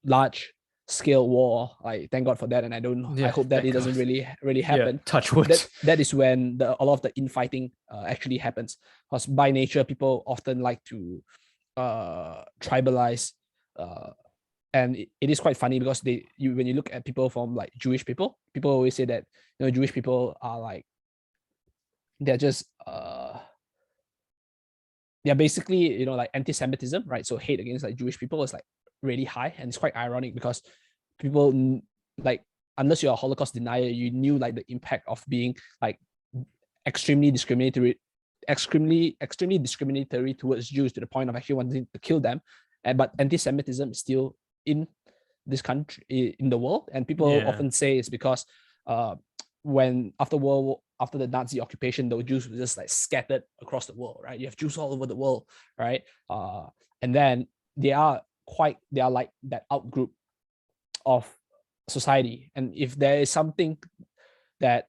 Speaker 1: large scale war, like thank God for that, and I hope that it doesn't really happen.
Speaker 2: Touch wood.
Speaker 1: That is when a lot of the infighting actually happens, because by nature people often like to tribalize, and it is quite funny because when you look at people from like Jewish people always say that Jewish people are like, they're just they're basically like anti-Semitism, right? So hate against like Jewish people is like really high, and it's quite ironic because people, like, unless you're a Holocaust denier, you knew like the impact of being like extremely discriminatory towards Jews, to the point of actually wanting to kill them. But anti-Semitism is still in this country, in the world, and people often say it's because when after the Nazi occupation, the Jews were just like scattered across the world, right? You have Jews all over the world, right? And then they are like that out group of society, and if there is something that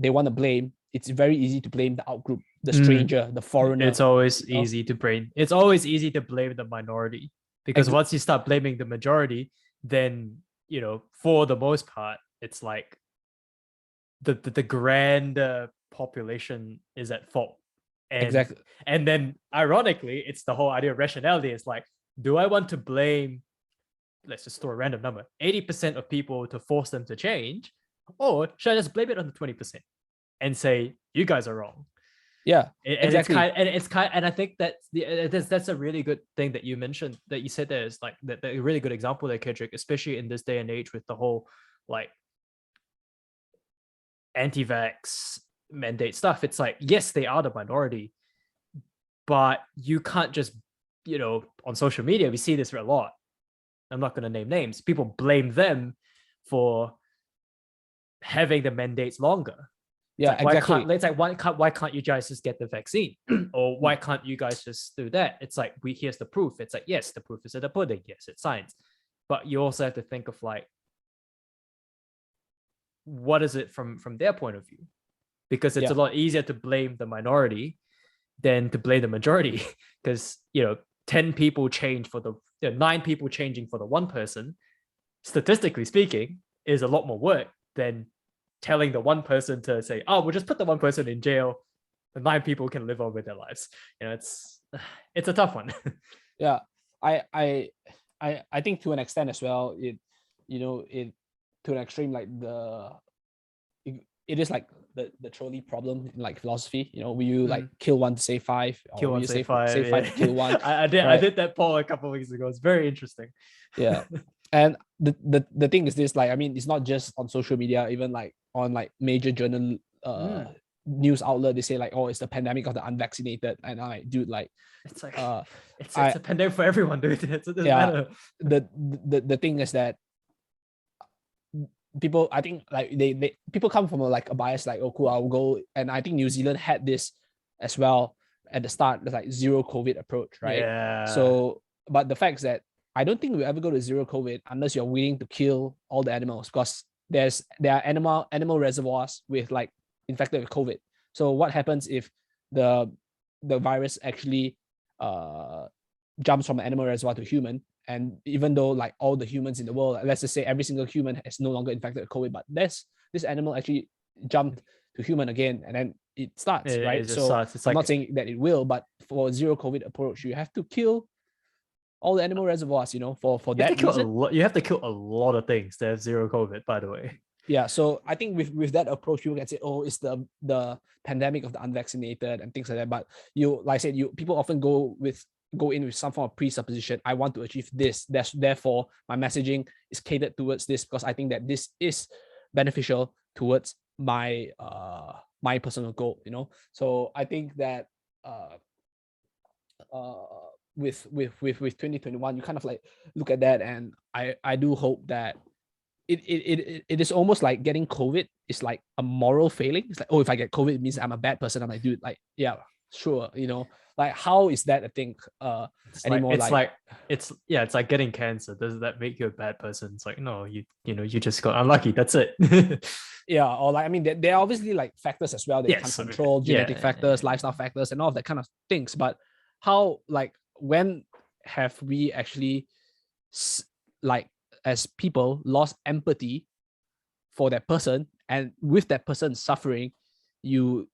Speaker 1: they want to blame, it's very easy to blame the out group, the stranger, the foreigner.
Speaker 2: It's always easy to blame. It's always easy to blame the minority, because once you start blaming the majority, then for the most part, it's like the grand population is at fault. And then ironically, it's the whole idea of rationality. It's like, do I want to blame, let's just throw a random number, 80% of people to force them to change, or should I just blame it on the 20% and say you guys are wrong?
Speaker 1: Yeah,
Speaker 2: exactly. And I think that's a really good thing that you mentioned, that you said there, is like that a really good example there, Kedrick, especially in this day and age with the whole like anti-vax mandate stuff. It's like, yes, they are the minority, but you can't just, on social media, we see this a lot. I'm not going to name names. People blame them for having the mandates longer.
Speaker 1: Yeah, exactly.
Speaker 2: Why can't you guys just get the vaccine? Or why can't you guys just do that? It's like, here's the proof. It's like, yes, the proof is in the pudding. Yes, it's science. But you also have to think of like, what is it from their point of view? Because it's a lot easier to blame the minority than to blame the majority. Because 10 people change for the 9 people changing for the one person, statistically speaking, is a lot more work than telling the one person to say, oh, we'll just put the one person in jail, the 9 people can live on with their lives. It's a tough one.
Speaker 1: Yeah, I think to an extent as well, it to an extreme, like it is like the trolley problem in like philosophy. Will you like kill one to save 5, or
Speaker 2: kill
Speaker 1: will
Speaker 2: one,
Speaker 1: you
Speaker 2: save 5
Speaker 1: to kill one?
Speaker 2: I did that poll a couple of weeks ago. It's very interesting.
Speaker 1: Yeah. And the thing is this, like, I mean, it's not just on social media, even like on like major journal news outlet, they say like, oh, it's the pandemic of the unvaccinated. And I'm like, dude, like,
Speaker 2: it's like it's a pandemic for everyone, dude. It doesn't matter.
Speaker 1: The thing is that people, I think, like they people come from a bias, like, oh cool, I'll go. And I think New Zealand had this as well at the start, the like zero COVID approach, right?
Speaker 2: Yeah.
Speaker 1: So, but the fact is that I don't think we'll ever go to zero COVID unless you're willing to kill all the animals, because there are animal reservoirs with like infected with COVID. So what happens if the virus actually jumps from an animal reservoir to human? And even though like all the humans in the world, let's just say every single human is no longer infected with COVID, but this animal actually jumped to human again, and then it starts, right? So I'm not saying that it will, but for zero COVID approach, you have to kill all the animal reservoirs, for that reason.
Speaker 2: You have to kill a lot of things to have zero COVID, by the way.
Speaker 1: Yeah, so I think with that approach, you can say, oh, it's the pandemic of the unvaccinated and things like that. But like I said, people often go in with some form of presupposition. I want to achieve this. Therefore, my messaging is catered towards this, because I think that this is beneficial towards my my personal goal. So I think that with 2021, you kind of like look at that, and I do hope that it is almost like getting COVID is like a moral failing. It's like, oh, if I get COVID, it means I'm a bad person. I'm like, dude, like, yeah, sure, like, how is that a thing anymore?
Speaker 2: It's like getting cancer. Does that make you a bad person? It's like, no, you just got unlucky. That's it.
Speaker 1: Yeah, or like, I mean, there are obviously like factors as well that you can control, genetic factors, lifestyle factors, and all of that kind of things. But how, like, when have we actually, like, as people, lost empathy for that person, and with that person suffering, you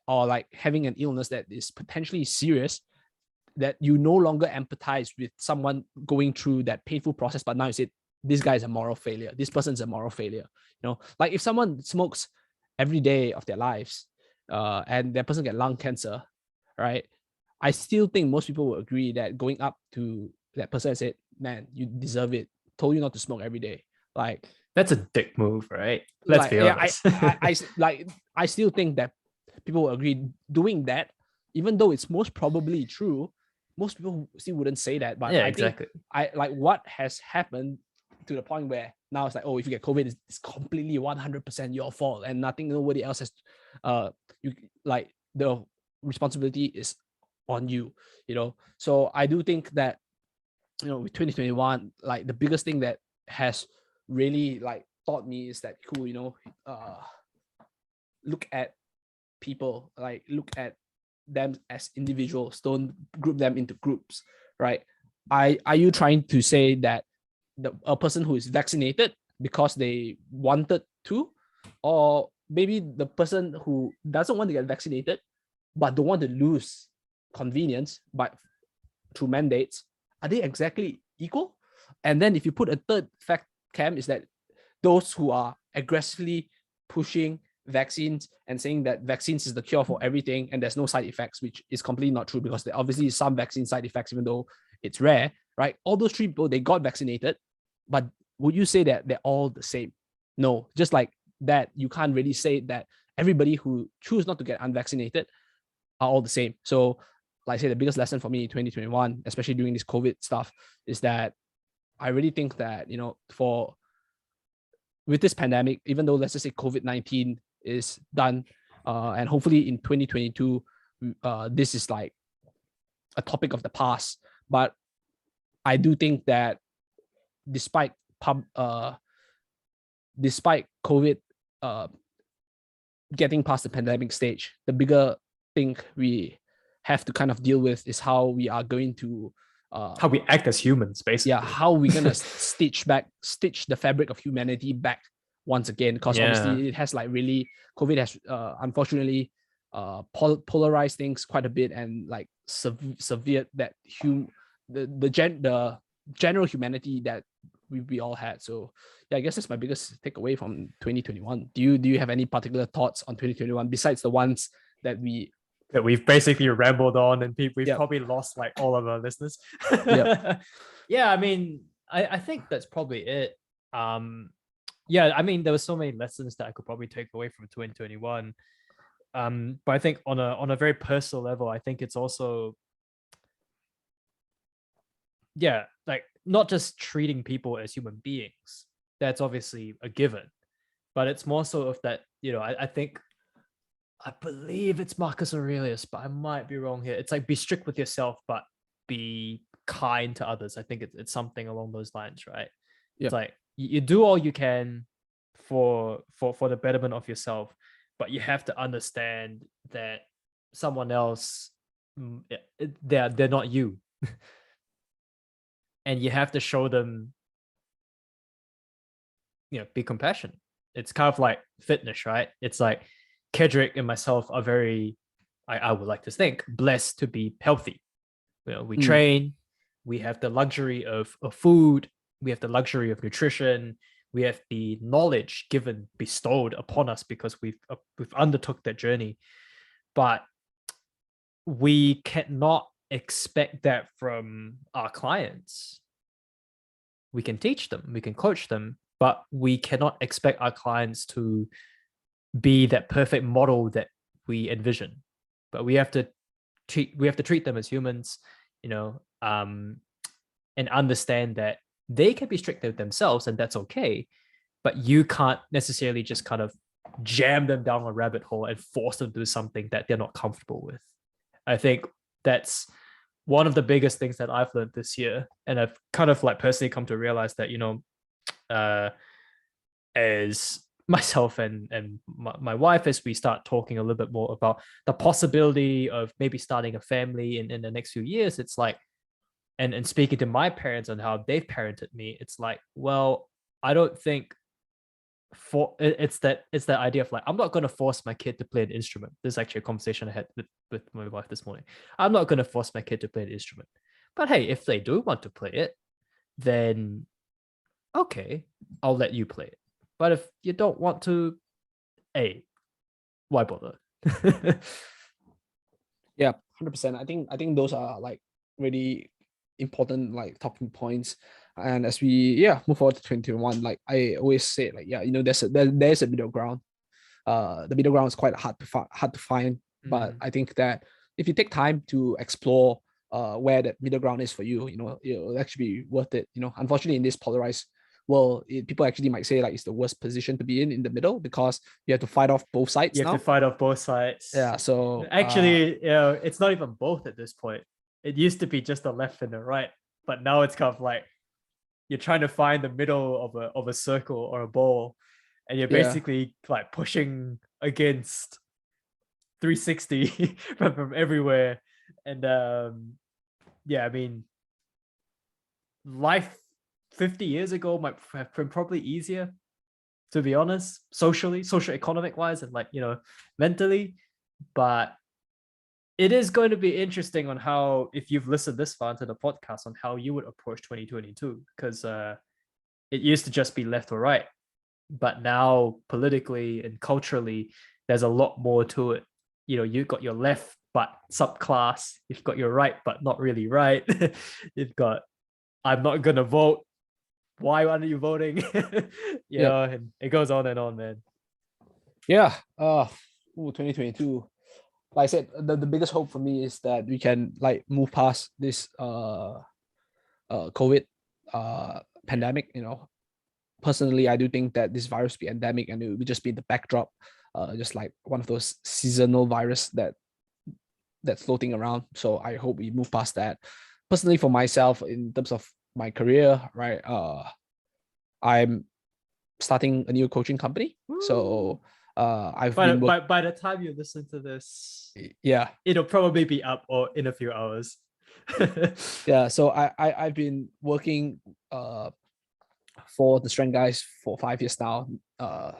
Speaker 1: are like having an illness that is potentially serious, that you no longer empathize with someone going through that painful process, but now you say, this guy is a moral failure, this person's a moral failure. Like if someone smokes every day of their lives, and that person get lung cancer, right? I still think most people will agree that going up to that person and said, man, you deserve it, told you not to smoke every day. Like,
Speaker 2: that's a dick move, right? Let's be honest.
Speaker 1: I still think that people will agree doing that, even though it's most probably true. Most people still wouldn't say that, but I think what has happened to the point where now it's like, oh, if you get COVID, it's completely 100% your fault, and nobody else has, the responsibility is on you. So I do think that, with 2021, like the biggest thing that has really like taught me is that, cool, look at people, like look at them as individuals, don't group them into groups, right? Are you trying to say that a person who is vaccinated because they wanted to, or maybe the person who doesn't want to get vaccinated but don't want to lose convenience but through mandates, are they exactly equal? And then if you put a third fact camp, is that those who are aggressively pushing vaccines and saying that vaccines is the cure for everything and there's no side effects, which is completely not true, because there obviously is some vaccine side effects, even though it's rare, right? All those 3 people, they got vaccinated, but would you say that they're all the same? No. Just like that, you can't really say that everybody who choose not to get unvaccinated are all the same. So, like I say, the biggest lesson for me in 2021, especially during this COVID stuff, is that I really think that, for with this pandemic, even though let's just say COVID-19 is done, and hopefully in 2022, this is like a topic of the past. But I do think that despite COVID getting past the pandemic stage, the bigger thing we have to kind of deal with is how we are going to
Speaker 2: how we act as humans, basically.
Speaker 1: Yeah, how we're gonna stitch the fabric of humanity back once again, because obviously it has like really COVID has unfortunately polarized things quite a bit, and like severed that the general humanity that we all had. So yeah, I guess that's my biggest takeaway from 2021. Do you have any particular thoughts on 2021 besides the ones that
Speaker 2: we've basically rambled on, and we've probably lost like all of our listeners? Yeah, I mean, I think that's probably it. Yeah, I mean, there were so many lessons that I could probably take away from 2021. But I think on a very personal level, I think it's also, like not just treating people as human beings. That's obviously a given, but it's more so of that, I believe it's Marcus Aurelius, but I might be wrong here. It's like, be strict with yourself, but be kind to others. I think it's something along those lines, right? It's like you do all you can for the betterment of yourself, but you have to understand that someone else, they're not you. And you have to show them, be compassionate. It's kind of like fitness, right? It's like Kedrick and myself are very, I would like to think, blessed to be healthy. We train, we have the luxury of food, we have the luxury of nutrition, we have the knowledge bestowed upon us because we've undertook that journey. But we cannot expect that from our clients. We can teach them, we can coach them, but we cannot expect our clients to be that perfect model that we envision. But we have to treat them as humans, and understand that they can be strict with themselves, and that's okay. But you can't necessarily just kind of jam them down a rabbit hole and force them to do something that they're not comfortable with. I think that's one of the biggest things that I've learned this year, and I've kind of like personally come to realize that, as myself and my wife, as we start talking a little bit more about the possibility of maybe starting a family in the next few years, it's like, and speaking to my parents on how they've parented me, it's like, well, I don't think it's that idea of like, I'm not going to force my kid to play an instrument. This is actually a conversation I had with my wife this morning. I'm not going to force my kid to play an instrument, but hey, if they do want to play it, then okay, I'll let you play it. But if you don't want to, hey, why bother?
Speaker 1: Yeah, 100%. I think those are like really important like talking points. And as we move forward to 2021, like I always say, like there's a middle ground. The middle ground is quite hard to find, but I think that if you take time to explore where that middle ground is for you, it'll actually be worth it. Unfortunately, in this polarized world, people actually might say like it's the worst position to be in the middle, because you have to fight off both sides.
Speaker 2: You have to fight off both sides.
Speaker 1: Yeah. So
Speaker 2: actually, it's not even both at this point. It used to be just the left and the right, but now it's kind of like you're trying to find the middle of a circle or a ball, and you're basically like pushing against 360 from everywhere. And I mean, life 50 years ago might have been probably easier, to be honest, socio-economic wise, and like, mentally. But it is going to be interesting on how, if you've listened this far into the podcast, on how you would approach 2022, because it used to just be left or right, but now politically and culturally, there's a lot more to it. You've got your left but subclass, you've got your right but not really right. You've got, I'm not gonna vote, why aren't you voting? And it goes on and on, man.
Speaker 1: 2022, like I said, the biggest hope for me is that we can like move past this COVID pandemic, personally, I do think that this virus will be endemic and it will just be the backdrop, just like one of those seasonal virus that's floating around. So I hope we move past that. Personally, for myself, in terms of my career, right, I'm starting a new coaching company. So I've been
Speaker 2: by the time you listen to this,
Speaker 1: yeah,
Speaker 2: it'll probably be up or in a few hours.
Speaker 1: Yeah, so I've been working for the Strength Guys for 5 years now.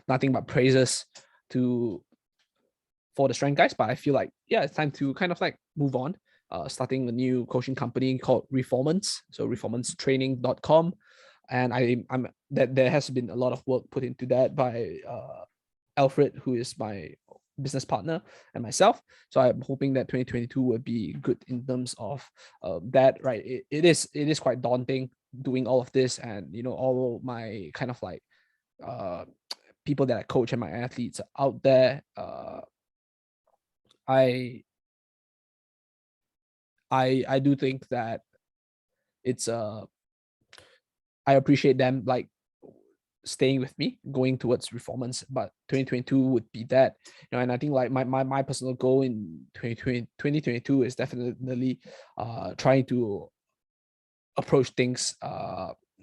Speaker 1: Nothing but praises for the Strength Guys, but I feel like it's time to kind of like move on. Starting a new coaching company called Reformance, so reformancetraining.com. And I'm that there has been a lot of work put into that by Alfred, who is my business partner, and myself. So I'm hoping that 2022 will be good in terms of that. Right, it is quite daunting doing all of this, and all my kind of like people that I coach and my athletes out there. I do think that it's I appreciate them like staying with me going towards Reformance, but 2022 would be that. And I think like my personal goal in 2022 is definitely trying to approach things,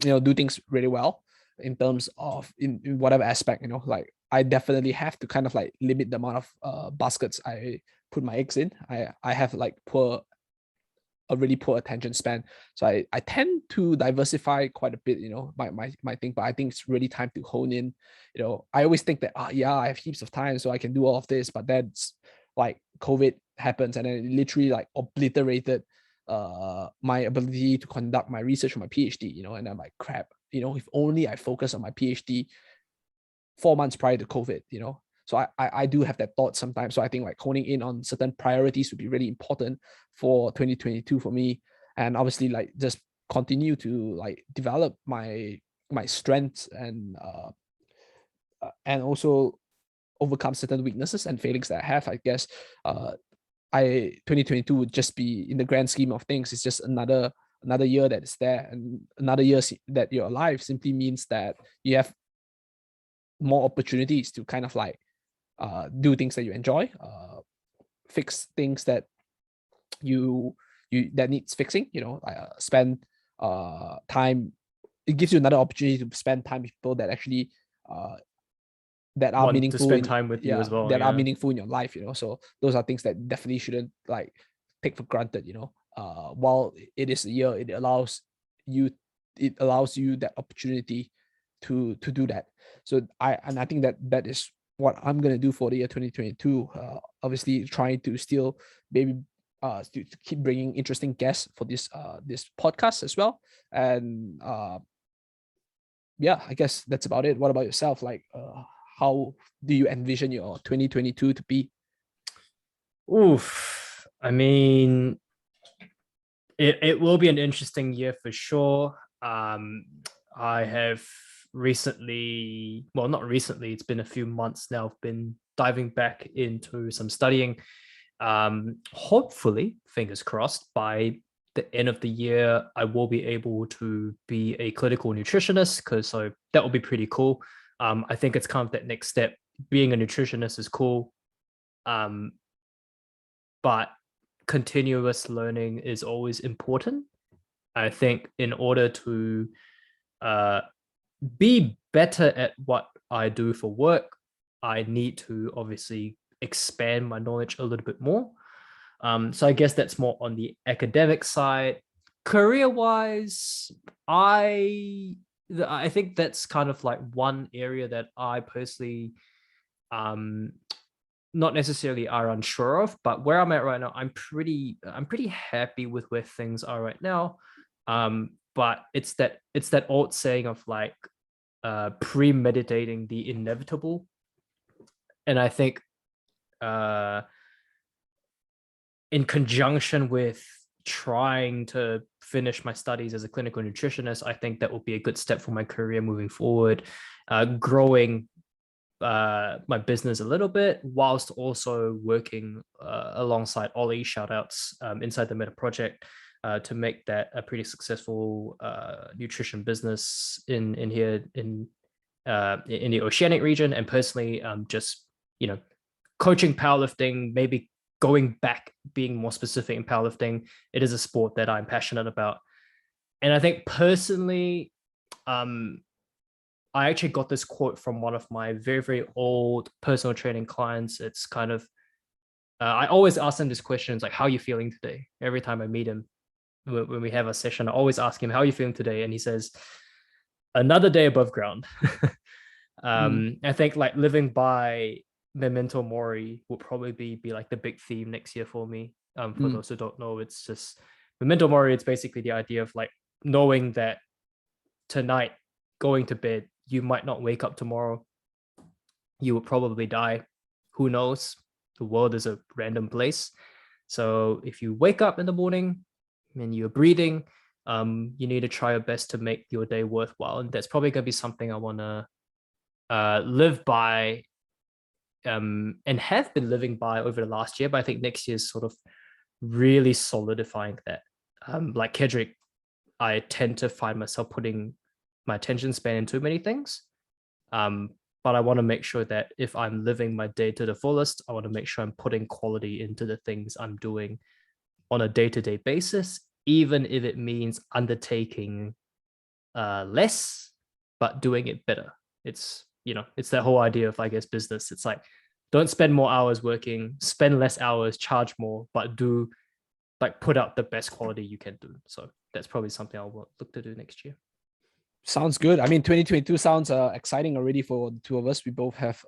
Speaker 1: do things really well in terms of in whatever aspect. Like I definitely have to kind of like limit the amount of baskets I put my eggs in. I have like a really poor attention span, so I tend to diversify quite a bit, my thing. But I think it's really time to hone in. I always think that I have heaps of time so I can do all of this, but that's like COVID happens and then it literally like obliterated my ability to conduct my research for my PhD. And I'm like, crap, if only I focus on my PhD 4 months prior to COVID. So I do have that thought sometimes. So I think like honing in on certain priorities would be really important for 2022 for me. And obviously like just continue to like develop my strengths and also overcome certain weaknesses and failings that I have. I guess 2022 would just be, in the grand scheme of things, it's just another year that is there, and another year that you're alive simply means that you have more opportunities to kind of like do things that you enjoy, fix things that you that needs fixing. Spend time. It gives you another opportunity to spend time with people that actually that are
Speaker 2: Want
Speaker 1: meaningful
Speaker 2: to spend time with you as well.
Speaker 1: that are meaningful in your life. So those are things that definitely shouldn't like take for granted. While it is a year, it allows you that opportunity to do that. So I think that is what I'm gonna do for the year 2022. Obviously, trying to still maybe to keep bringing interesting guests for this podcast as well. And I guess that's about it. What about yourself? Like, how do you envision your 2022 to be?
Speaker 2: Oof. I mean, it will be an interesting year for sure. I have recently, well, not recently, it's been a few months now, I've been diving back into some studying. Hopefully, fingers crossed, by the end of the year, I will be able to be a clinical nutritionist, because so that will be pretty cool. I think it's kind of that next step. Being a nutritionist is cool, but continuous learning is always important. I think in order to be better at what I do for work, I need to obviously expand my knowledge a little bit more. So I guess that's more on the academic side. Career-wise, I think that's kind of like one area that I personally not necessarily are unsure of, but where I'm at right now, I'm pretty happy with where things are right now. But it's that old saying of like premeditating the inevitable. And I think in conjunction with trying to finish my studies as a clinical nutritionist, I think that will be a good step for my career moving forward, growing my business a little bit, whilst also working alongside Ollie, shout outs, inside the Meta Project, to make that a pretty successful nutrition business in here in in the Oceanic region, and personally, just coaching powerlifting, maybe going back, being more specific in powerlifting. It is a sport that I'm passionate about, and I think personally, I actually got this quote from one of my very, very old personal training clients. It's kind of, I always ask him these questions, like, how are you feeling today? Every time I meet him, when we have a session, I always ask him, how are you feeling today? And he says, another day above ground. I think like living by memento mori will probably be like the big theme next year for me. For those who don't know, it's just memento mori. It's basically the idea of like knowing that tonight, going to bed, you might not wake up tomorrow. You will probably die. Who knows? The world is a random place. So if you wake up in the morning and you're breathing, you need to try your best to make your day worthwhile. And that's probably going to be something I want to live by, and have been living by over the last year. But I think next year is sort of really solidifying that. Like Kedrick, I tend to find myself putting my attention span in too many things. But I want to make sure that if I'm living my day to the fullest, I want to make sure I'm putting quality into the things I'm doing on a day-to-day basis, even if it means undertaking less, but doing it better. It's that whole idea of, I guess, business. It's like, don't spend more hours working, spend less hours, charge more, but do like put out the best quality you can do. So that's probably something I'll look to do next year.
Speaker 1: Sounds good. I mean, 2022 sounds exciting already for the two of us. We both have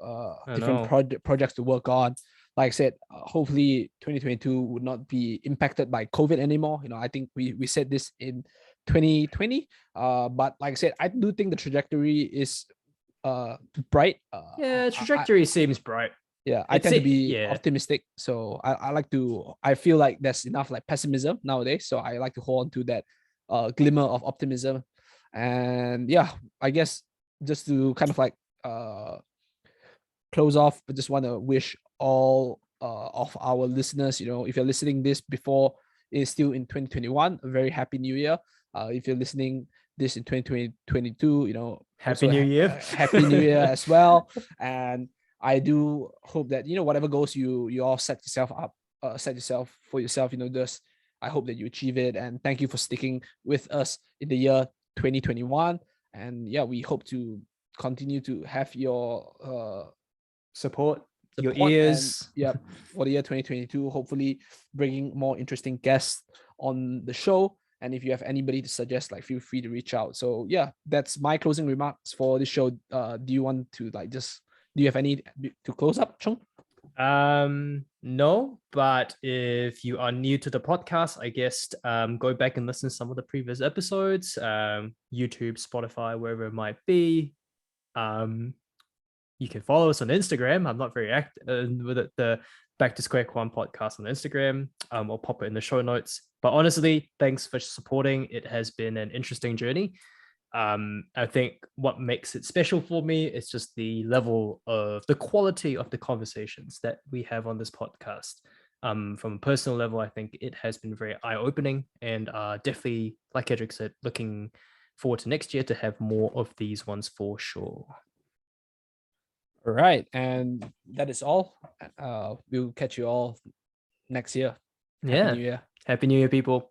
Speaker 1: different projects to work on. Like I said, hopefully 2022 would not be impacted by COVID anymore. I think we said this in 2020. But like I said, I do think the trajectory is bright.
Speaker 2: Trajectory seems bright.
Speaker 1: Yeah, I tend to be optimistic. So I feel like there's enough like pessimism nowadays. So I like to hold on to that glimmer of optimism. And yeah, I guess just to kind of like close off, I just want to wish all of our listeners, if you're listening this before it's still in 2021, a very happy new year. If you're listening this in 2022,
Speaker 2: happy new year.
Speaker 1: Happy new year as well. And I do hope that, whatever goals you all set yourself for yourself, just I hope that you achieve it. And thank you for sticking with us in the year 2021. And yeah, we hope to continue to have your
Speaker 2: support, your ears.
Speaker 1: And, for the year 2022, hopefully bringing more interesting guests on the show. And if you have anybody to suggest, like, feel free to reach out. So yeah, that's my closing remarks for this show. Do you want to do you have any to close up, Chung?
Speaker 2: No, but if you are new to the podcast, I guess go back and listen to some of the previous episodes, YouTube, Spotify, wherever it might be. You can follow us on Instagram. I'm not very active with it, the Back to Square One podcast on Instagram. I'll pop it in the show notes. But honestly, thanks for supporting. It has been an interesting journey. I think what makes it special for me is just the level of the quality of the conversations that we have on this podcast. From a personal level, I think it has been very eye-opening, and definitely, like Kedrick said, looking forward to next year to have more of these ones for sure.
Speaker 1: All right, and that is all. We'll catch you all next year. Happy New Year.
Speaker 2: Happy New Year, people.